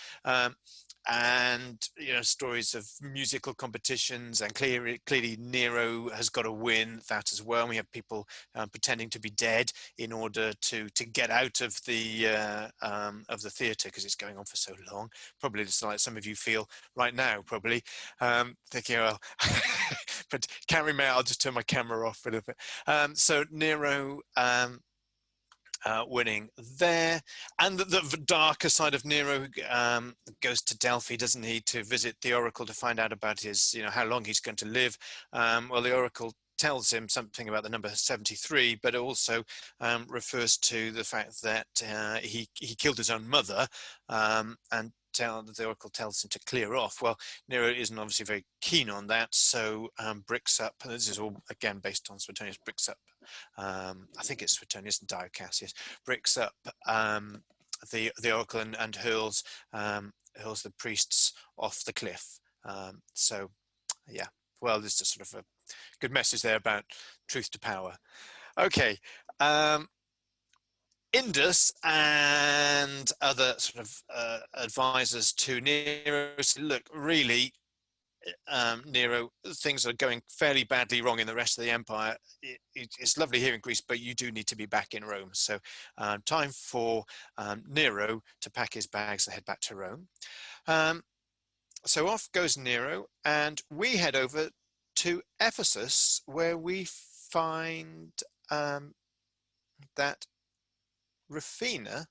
A: And stories of musical competitions, and clearly Nero has got to win that as well. We have people pretending to be dead in order to get out of the theatre, because it's going on for so long. Probably just like some of you feel right now, probably thinking, well, but can't remember. I'll just turn my camera off a little bit. So Nero winning there, and the darker side of Nero goes to Delphi, doesn't he, to visit the oracle to find out about his, how long he's going to live. Well, the oracle tells him something about the number 73, but it also refers to the fact that he killed his own mother, and the oracle tells him to clear off. Well, Nero isn't obviously very keen on that, so bricks up, and this is all again based on Suetonius, bricks up, I think it's Suetonius and Dio Cassius, bricks up the oracle and hurls the priests off the cliff. So yeah, well, there's just sort of a good message there about truth to power. Okay. Indus and other sort of advisors to Nero said, look, really, Nero, things are going fairly badly wrong in the rest of the empire. It's lovely here in Greece, but you do need to be back in Rome. So time for Nero to pack his bags and head back to Rome. So off goes Nero, and we head over to Ephesus, where we find that Rufina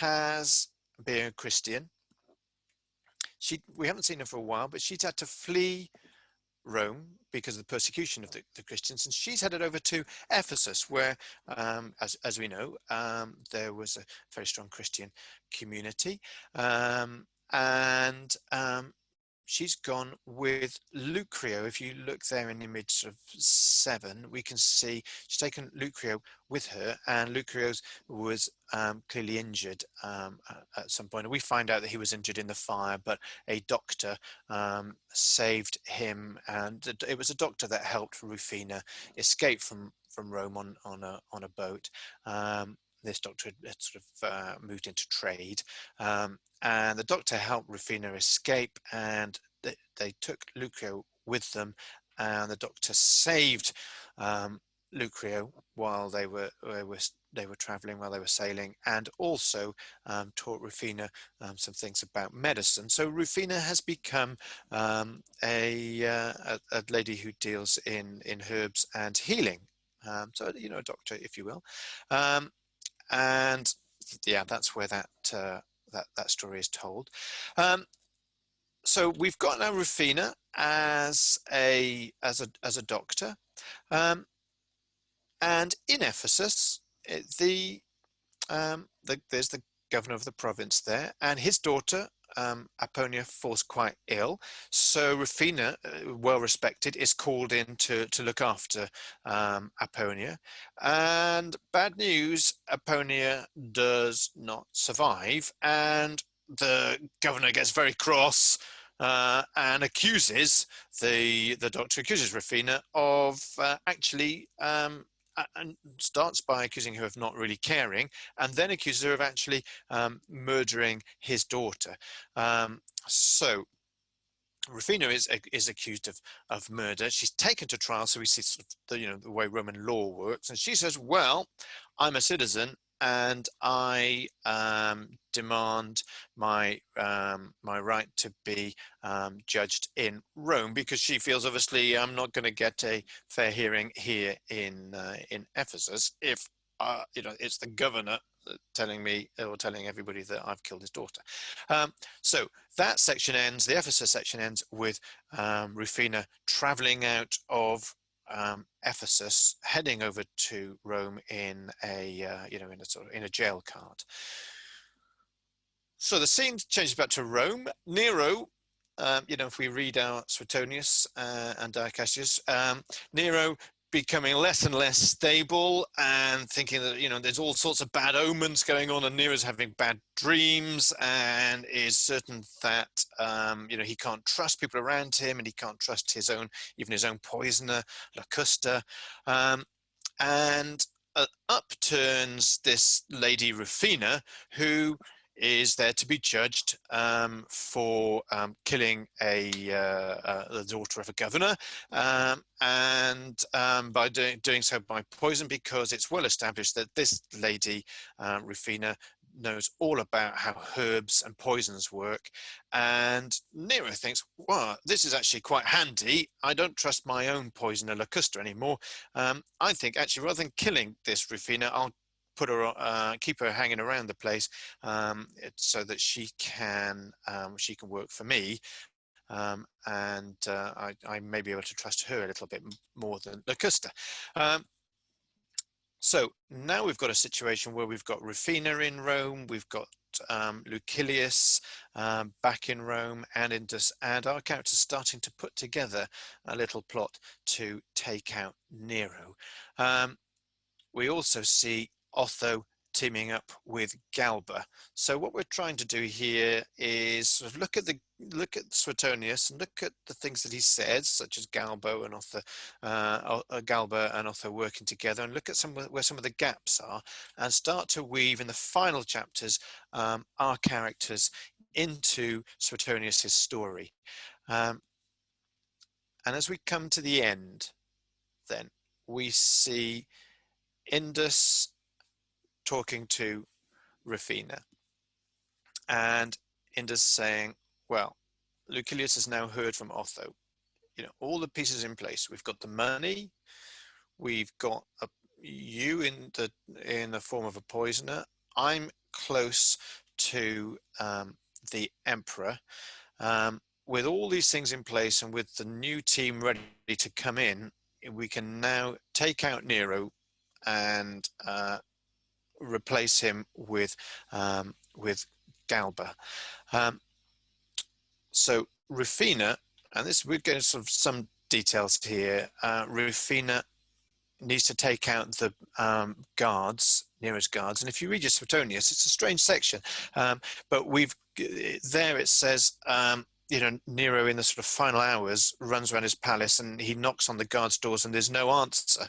A: has been a Christian. We haven't seen her for a while, but she's had to flee Rome because of the persecution of the Christians, and she's headed over to Ephesus, where, as we know, there was a very strong Christian community, and she's gone with Lucrio. If you look there in image sort of 7, we can see she's taken Lucrio with her, and Lucrio was clearly injured at some point. And we find out that he was injured in the fire, but a doctor saved him, and it was a doctor that helped Rufina escape from Rome on a boat. This doctor had sort of moved into trade, and the doctor helped Rufina escape, and they took Lucrio with them, and the doctor saved Lucrio while they were traveling, while they were sailing, and also taught Rufina some things about medicine. So Rufina has become a lady who deals in herbs and healing. So a doctor, if you will. And yeah, that's where that story is told. So we've got now Rufina as a doctor, and in Ephesus, there's the governor of the province there, and his daughter Apollonia falls quite ill. So Rufina, well respected, is called in to look after Apollonia. And bad news, Apollonia does not survive, and the governor gets very cross and accuses the doctor, accuses Rufina of actually and starts by accusing her of not really caring, and then accuses her of actually murdering his daughter. So Rufina is accused of murder. She's taken to trial, so we see sort of the way Roman law works, and she says, well, I'm a citizen, and I demand my my right to be judged in Rome, because she feels obviously I'm not going to get a fair hearing here in Ephesus if it's the governor telling me or telling everybody that I've killed his daughter. So that section ends. The Ephesus section ends with Rufina traveling out of Ephesus, heading over to Rome in a in a jail cart. So the scene changes back to Rome. Nero, if we read our Suetonius and Cassius, Nero becoming less and less stable and thinking that there's all sorts of bad omens going on, and Nero's having bad dreams and is certain that he can't trust people around him, and he can't trust his own poisoner Locusta, and up turns this lady Rufina, who is there to be judged for killing the daughter of a governor, and by doing so by poison, because it's well established that this lady, Rufina, knows all about how herbs and poisons work. And Nero thinks, well, this is actually quite handy. I don't trust my own poisoner Locusta anymore. I think actually rather than killing this Rufina, I'll put her, keep her hanging around the place, so that she can work for me, and I may be able to trust her a little bit more than Locusta. So now we've got a situation where we've got Rufina in Rome, we've got Lucillus back in Rome and Indus, and our characters starting to put together a little plot to take out Nero. We also see Otho teaming up with Galba. So what we're trying to do here is sort of look at Suetonius and look at the things that he says, such as Galba and Otho working together, and look at where some of the gaps are, and start to weave in the final chapters our characters into Suetonius's story. And as we come to the end, then we see Indus talking to Rufina, and Indus saying, well, Lucilius has now heard from Otho, all the pieces in place. We've got the money, we've got you in the form of a poisoner. I'm close to the emperor. With all these things in place and with the new team ready to come in, we can now take out Nero and replace him with Galba. So Rufina, and this we're going to sort of some details here. Rufina needs to take out the guards, Nero's guards, and if you read your Suetonius, it's a strange section, but there it says, Nero in the sort of final hours runs around his palace and he knocks on the guards' doors and there's no answer.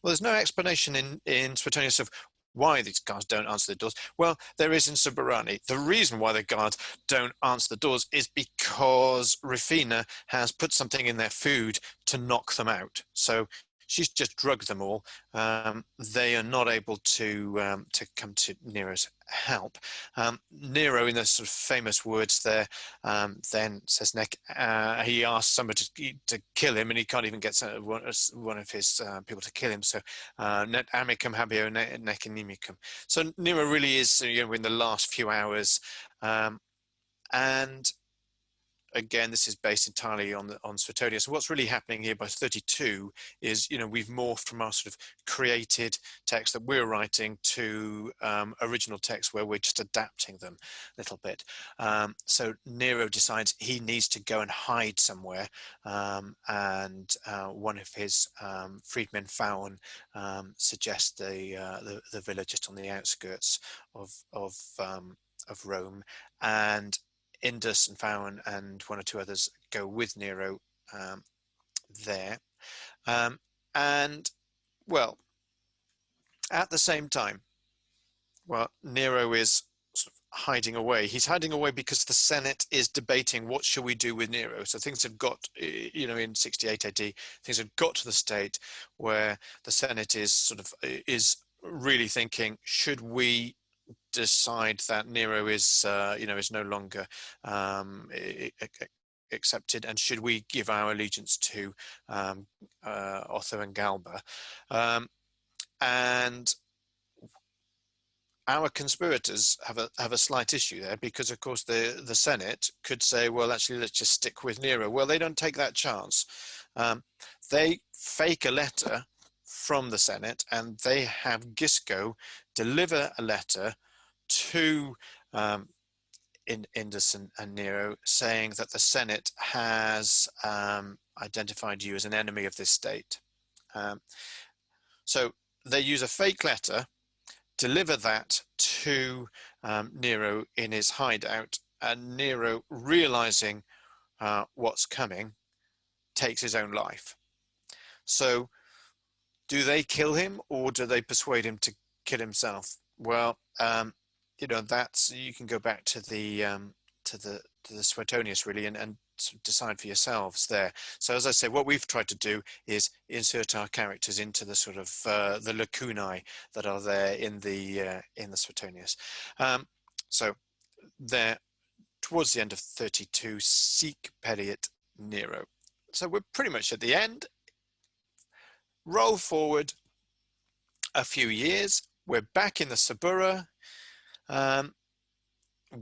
A: Well, there's no explanation in Suetonius of why these guards don't answer the doors. Well, there is in Suburani. The reason why the guards don't answer the doors is because Rufina has put something in their food to knock them out. So she's just drugged them all. They are not able to come to Nero's help. Nero, in the sort of famous words there, then says, he asks somebody to kill him, and he can't even get one of his people to kill him. So, net amicum habeo nec inimicum. So Nero really is, in the last few hours, and again, this is based entirely on Suetonius. So what's really happening here by 32 is, we've morphed from our sort of created text that we're writing to original text where we're just adapting them a little bit. So Nero decides he needs to go and hide somewhere, and one of his freedmen, Phaon, suggests the villa just on the outskirts of Rome, and Indus and Phaon and one or two others go with Nero there. And, well, at the same time, Nero is sort of hiding away. He's hiding away because the Senate is debating what shall we do with Nero. So things have got, in 68 AD, things have got to the state where the Senate is really thinking, should we decide that Nero is, is no longer accepted, and should we give our allegiance to Otho and Galba? And our conspirators have a slight issue there, because of course the Senate could say, well, actually, let's just stick with Nero. Well, they don't take that chance. They fake a letter from the Senate, and they have Gisco deliver a letter to Indus and Nero, saying that the Senate has identified you as an enemy of this state. So they use a fake letter, deliver that to Nero in his hideout, and Nero, realizing what's coming, takes his own life. So do they kill him, or do they persuade him to kill himself? Well, that's, you can go back to the Suetonius really, and sort of decide for yourselves there. So as I say, what we've tried to do is insert our characters into the sort of the lacunae that are there in the Suetonius. So there, towards the end of 32, sic periit Nero. So we're pretty much at the end. Roll forward a few years, we're back in the Subura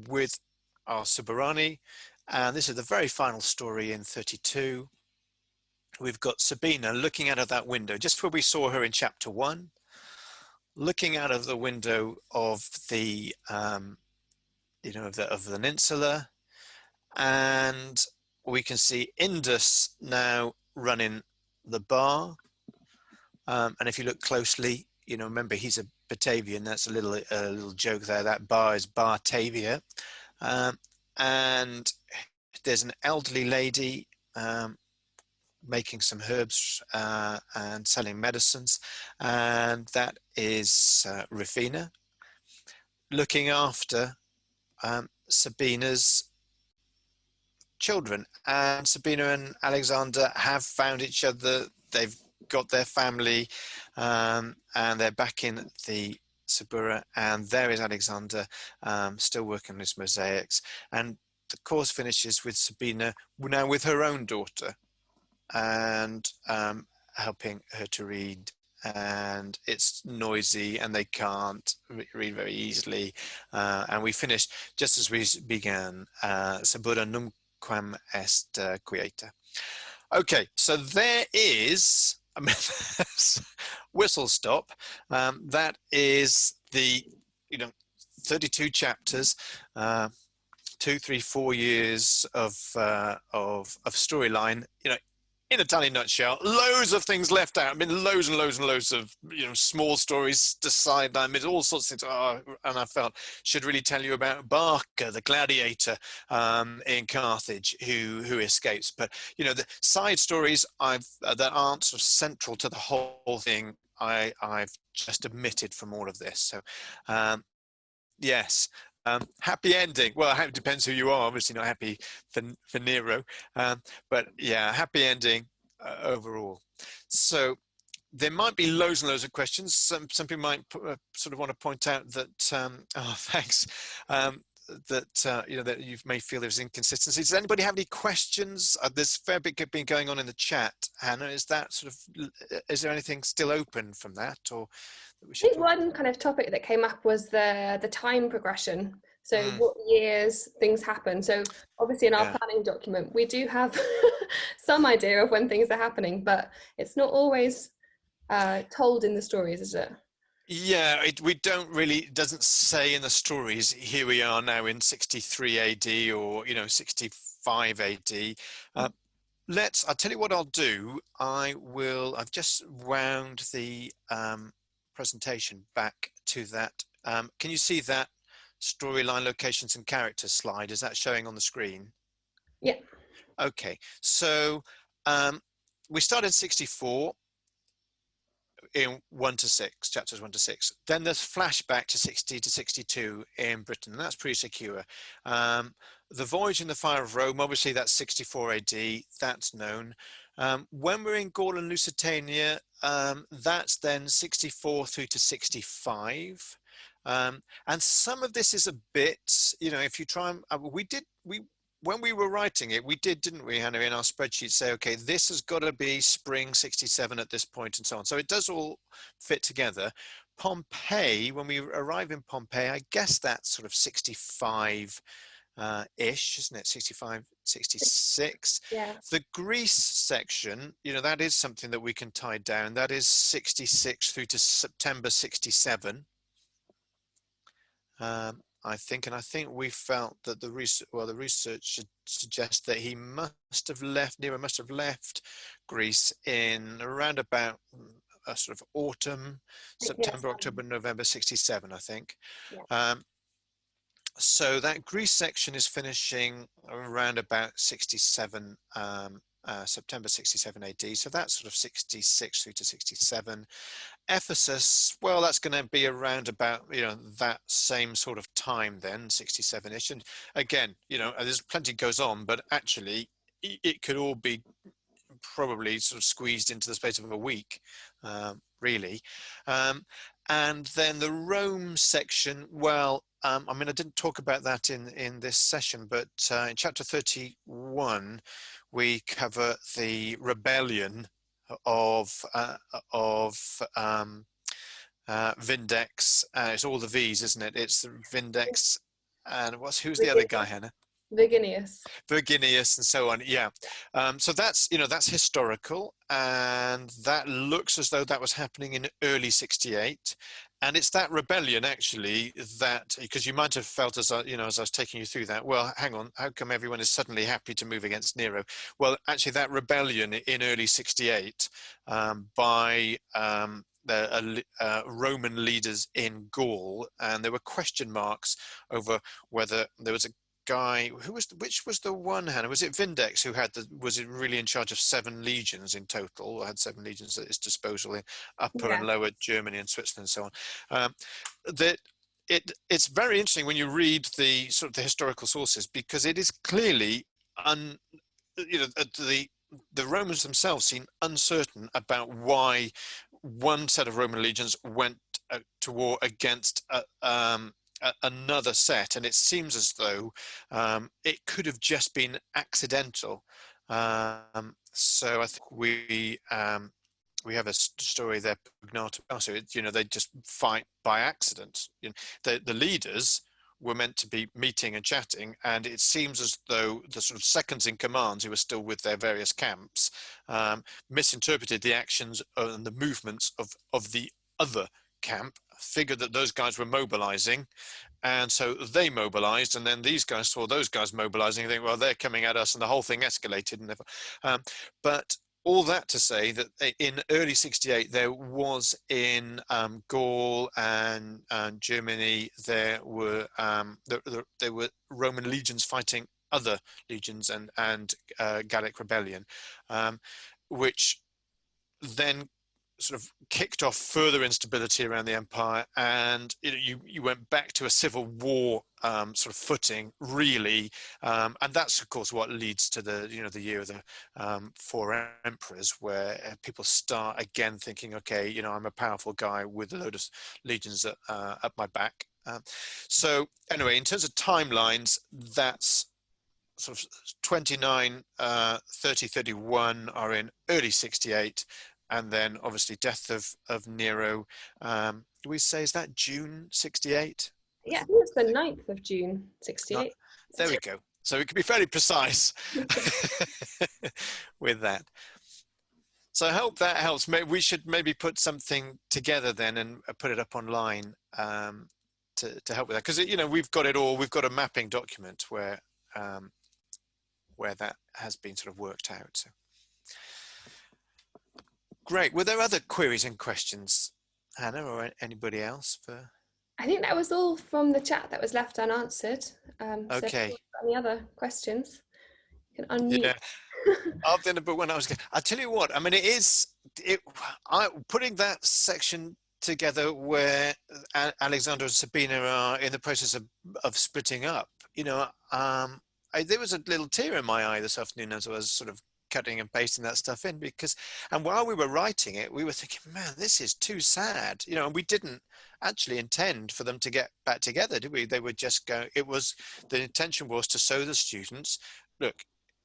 A: with our Suburani, and this is the very final story in 32. We've got Sabina looking out of that window, just where we saw her in chapter 1, looking out of the window of the of the peninsula, and we can see Indus now running the bar. And if you look closely, remember he's a Batavian. That's a little joke there. That bar is Bartavia. And there's an elderly lady making some herbs and selling medicines, and that is Rufina, looking after Sabina's children. And Sabina and Alexander have found each other. They've got their family, and they're back in the Subura, and there is Alexander still working on his mosaics. And the course finishes with Sabina now with her own daughter, and helping her to read, and it's noisy and they can't read very easily, and we finish just as we began, Subura numquam est quieta. Okay, so there is whistle stop. That is the 32 chapters, 2, 3, 4 years of storyline. In a tiny nutshell, loads of things left out. I mean, loads and loads and loads of small stories to sideline. I mean, all sorts of things. And I felt should really tell you about Barca, the gladiator in Carthage, who escapes. But the side stories that aren't sort of central to the whole thing, I've just omitted from all of this. So yes. Happy ending. Well, it depends who you are. Obviously not happy for Nero, but yeah, happy ending overall. So there might be loads and loads of questions. Some people might sort of want to point out that thanks, that you may feel there's inconsistencies. Does anybody have any questions? There's a fair bit been going on in the chat. Hannah, is there anything still open from that, or that we should
B: I think one kind of topic that came up was the time progression. So what years things happen. So obviously in our planning document, we do have some idea of when things are happening, but it's not always told in the stories, is it?
A: Yeah, we don't really, it doesn't say in the stories, here we are now in 63 AD or, 65 AD. I'll tell you what I'll do. I've just wound the presentation back to that. Can you see that storyline, locations and characters slide? Is that showing on the screen?
B: Yeah.
A: Okay, so we start in 64 in 1 to 6, chapters 1 to 6. Then there's flashback to 60 to 62 in Britain, and that's pretty secure. The Voyage in the Fire of Rome, obviously that's 64 AD, that's known. When we're in Gaul and Lusitania, that's then 64 through to 65. And some of this is a bit, if you try and, when we were writing it, we did, didn't we, Hannah, in our spreadsheet say, okay, this has got to be spring 67 at this point and so on. So it does all fit together. Pompeii, when we arrive in Pompeii, I guess that's sort of 65 ish, isn't it? 65, 66.
B: Yeah.
A: The Greece section, that is something that we can tie down. That is 66 through to September 67. I think we felt that the research should suggest that he Nero must have left Greece in around about a sort of autumn, September, October, November 67, I think.
B: Yeah.
A: So that Greece section is finishing around about 67, September 67 AD. So that's sort of 66 through to 67. Ephesus, well, that's going to be around about, that same sort of time then, 67-ish. And again, there's plenty goes on, but actually it could all be probably sort of squeezed into the space of a week, really. And then the Rome section, well, I didn't talk about that in this session, but in chapter 31, we cover the rebellion of Vindex. It's all the V's, isn't it? It's the Vindex, and who's the other guy, Hannah?
B: Virginius
A: and so on. Yeah. So that's historical, and that looks as though that was happening in early 68. And it's that rebellion, actually, that, because you might have felt as I was taking you through that, well, hang on, how come everyone is suddenly happy to move against Nero? Well, actually, that rebellion in early 68 by the Roman leaders in Gaul, and there were question marks over whether there was a guy which was the one, Hannah, was it Vindex who was it really in charge of 7 legions in total, or had 7 legions at his disposal in upper and lower Germany and Switzerland and so on. That it's very interesting when you read the sort of the historical sources, because it is clearly the Romans themselves seem uncertain about why one set of Roman legions went to war against another set, and it seems as though it could have just been accidental. So I think we have a story there. So they just fight by accident. The leaders were meant to be meeting and chatting, and it seems as though the sort of seconds in command, who were still with their various camps, misinterpreted the actions and the movements of the other camp, figured that those guys were mobilizing, and so they mobilized, and then these guys saw those guys mobilizing and think, well, they're coming at us, and the whole thing escalated. But all that to say that in early 68 there was in Gaul and Germany, there were Roman legions fighting other legions and Gallic rebellion, which then sort of kicked off further instability around the empire, and you went back to a civil war sort of footing, really, and that's of course what leads to the the year of the 4 emperors, where people start again thinking, okay, I'm a powerful guy with a load of legions at my back. So anyway, in terms of timelines, that's sort of 29, 30, 31 are in early 68. And then obviously death of Nero. Do we say, is that June 68?
B: Yeah, I think it's the 9th of June 68.
A: There we go. So we can be fairly precise with that. So I hope that helps. We should maybe put something together then and put it up online to help with that. Because we've got it all. We've got a mapping document where that has been sort of worked out. So. Great. Were there other queries and questions, Hannah, or anybody else?
B: I think that was all from the chat that was left unanswered.
A: Okay.
B: So if you've got any other questions, you can unmute.
A: Yeah. But when I'll tell you what, putting that section together where Alexander and Sabine are in the process of splitting up, there was a little tear in my eye this afternoon as I was sort of cutting and pasting that stuff in, because, and while we were writing it, we were thinking, man, this is too sad, you know, and we didn't actually intend for them to get back together, did we? They would just go, it was, the intention was to show the students, look,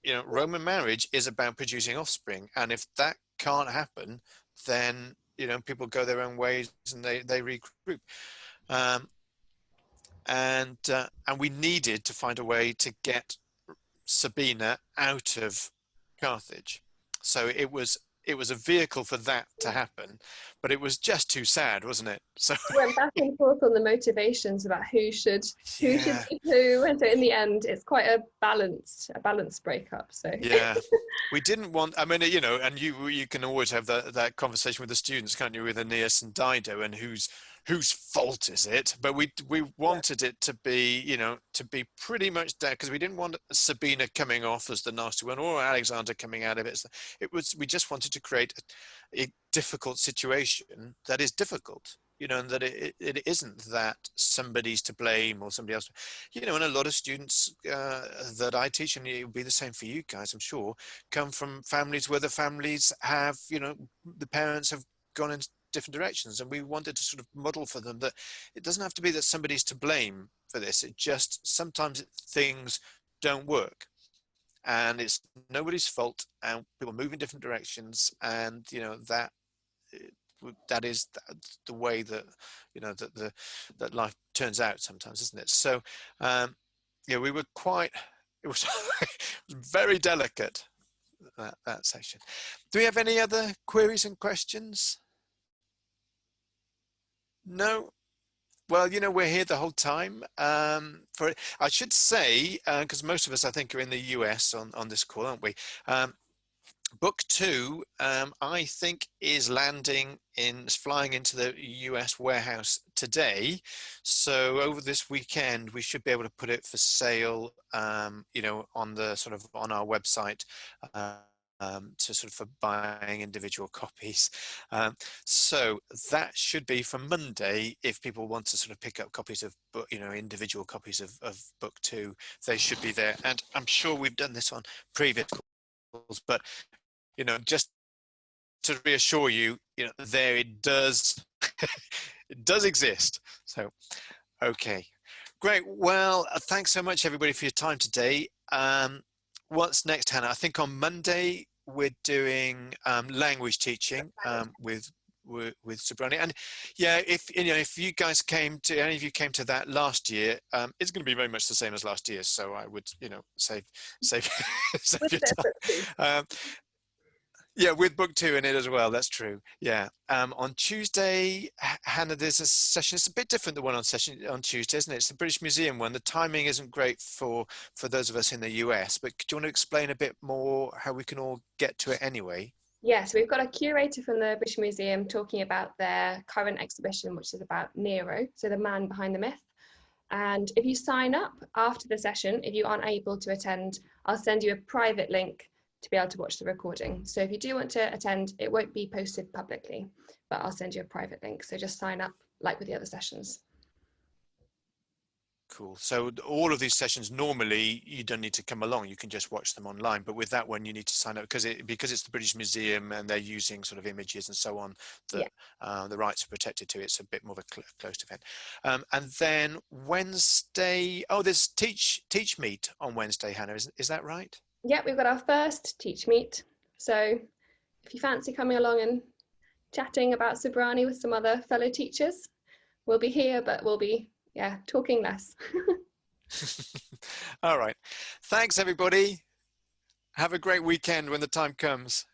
A: you know, Roman marriage is about producing offspring, and if that can't happen, then, you know, people go their own ways and they regroup. And we needed to find a way to get Sabina out of Carthage. So it was a vehicle for that to happen, but it was just too sad, wasn't it? So
B: we went back and forth on the motivations about who should be who, and so in the end, it's quite a balanced breakup. So
A: yeah, we didn't want. I mean, you know, and you can always have that conversation with the students, can't you, with Aeneas and Dido, and whose fault is it? But we wanted it to be, you know, to be pretty much there, because we didn't want Sabina coming off as the nasty one or Alexander coming out of it. We just wanted to create a difficult situation that is difficult, you know, and that it isn't that somebody's to blame or somebody else, you know. And a lot of students that I teach, and it will be the same for you guys, I'm sure, come from families where the families have, you know, the parents have gone in different directions, and we wanted to sort of model for them that it doesn't have to be that somebody's to blame for this. It just, sometimes things don't work, and it's nobody's fault, and people move in different directions, and, you know, that is the way that, you know, that life turns out sometimes, isn't it? So yeah, we were quite, it was very delicate, that section. Do we have any other queries and questions? No? Well, you know, we're here the whole time. I should say, because most of us, I think, are in the US on this call, aren't we? Book 2, I think, is flying into the US warehouse today. So over this weekend, we should be able to put it for sale, you know, on our website, to sort of for buying individual copies. So that should be for Monday. If people want to sort of pick up copies of book, you know, individual copies of book 2, they should be there. And I'm sure we've done this on previous calls, but, you know, just to reassure you, you know, there it does, it does exist. So, okay, great. Well, thanks so much, everybody, for your time today. What's next, Hannah? I think on Monday we're doing language teaching with Suburani. And yeah, if you know, if you guys any of you came to that last year, it's going to be very much the same as last year. So I would, you know, save your time. Yeah, with book 2 in it as well. That's true. Yeah. On Tuesday, Hannah, there's a session. It's a bit different, the one on Tuesday, isn't it? It's the British Museum one. The timing isn't great for those of us in the US, but do you want to explain a bit more how we can all get to it anyway?
B: Yeah, so we've got a curator from the British Museum talking about their current exhibition, which is about Nero, so the man behind the myth. And if you sign up after the session, if you aren't able to attend, I'll send you a private link to be able to watch the recording. So if you do want to attend, it won't be posted publicly, but I'll send you a private link. So just sign up like with the other sessions.
A: Cool. So all of these sessions, normally you don't need to come along, you can just watch them online, but with that one you need to sign up because it's the British Museum and they're using sort of images and so on that the rights are protected to. It's a bit more of a closed event. And then Wednesday, there's teach meet on Wednesday, Hannah, is that right?
B: Yeah, we've got our first teach meet. So if you fancy coming along and chatting about Suburani with some other fellow teachers, we'll be here, but we'll be, talking less.
A: All right. Thanks, everybody. Have a great weekend when the time comes.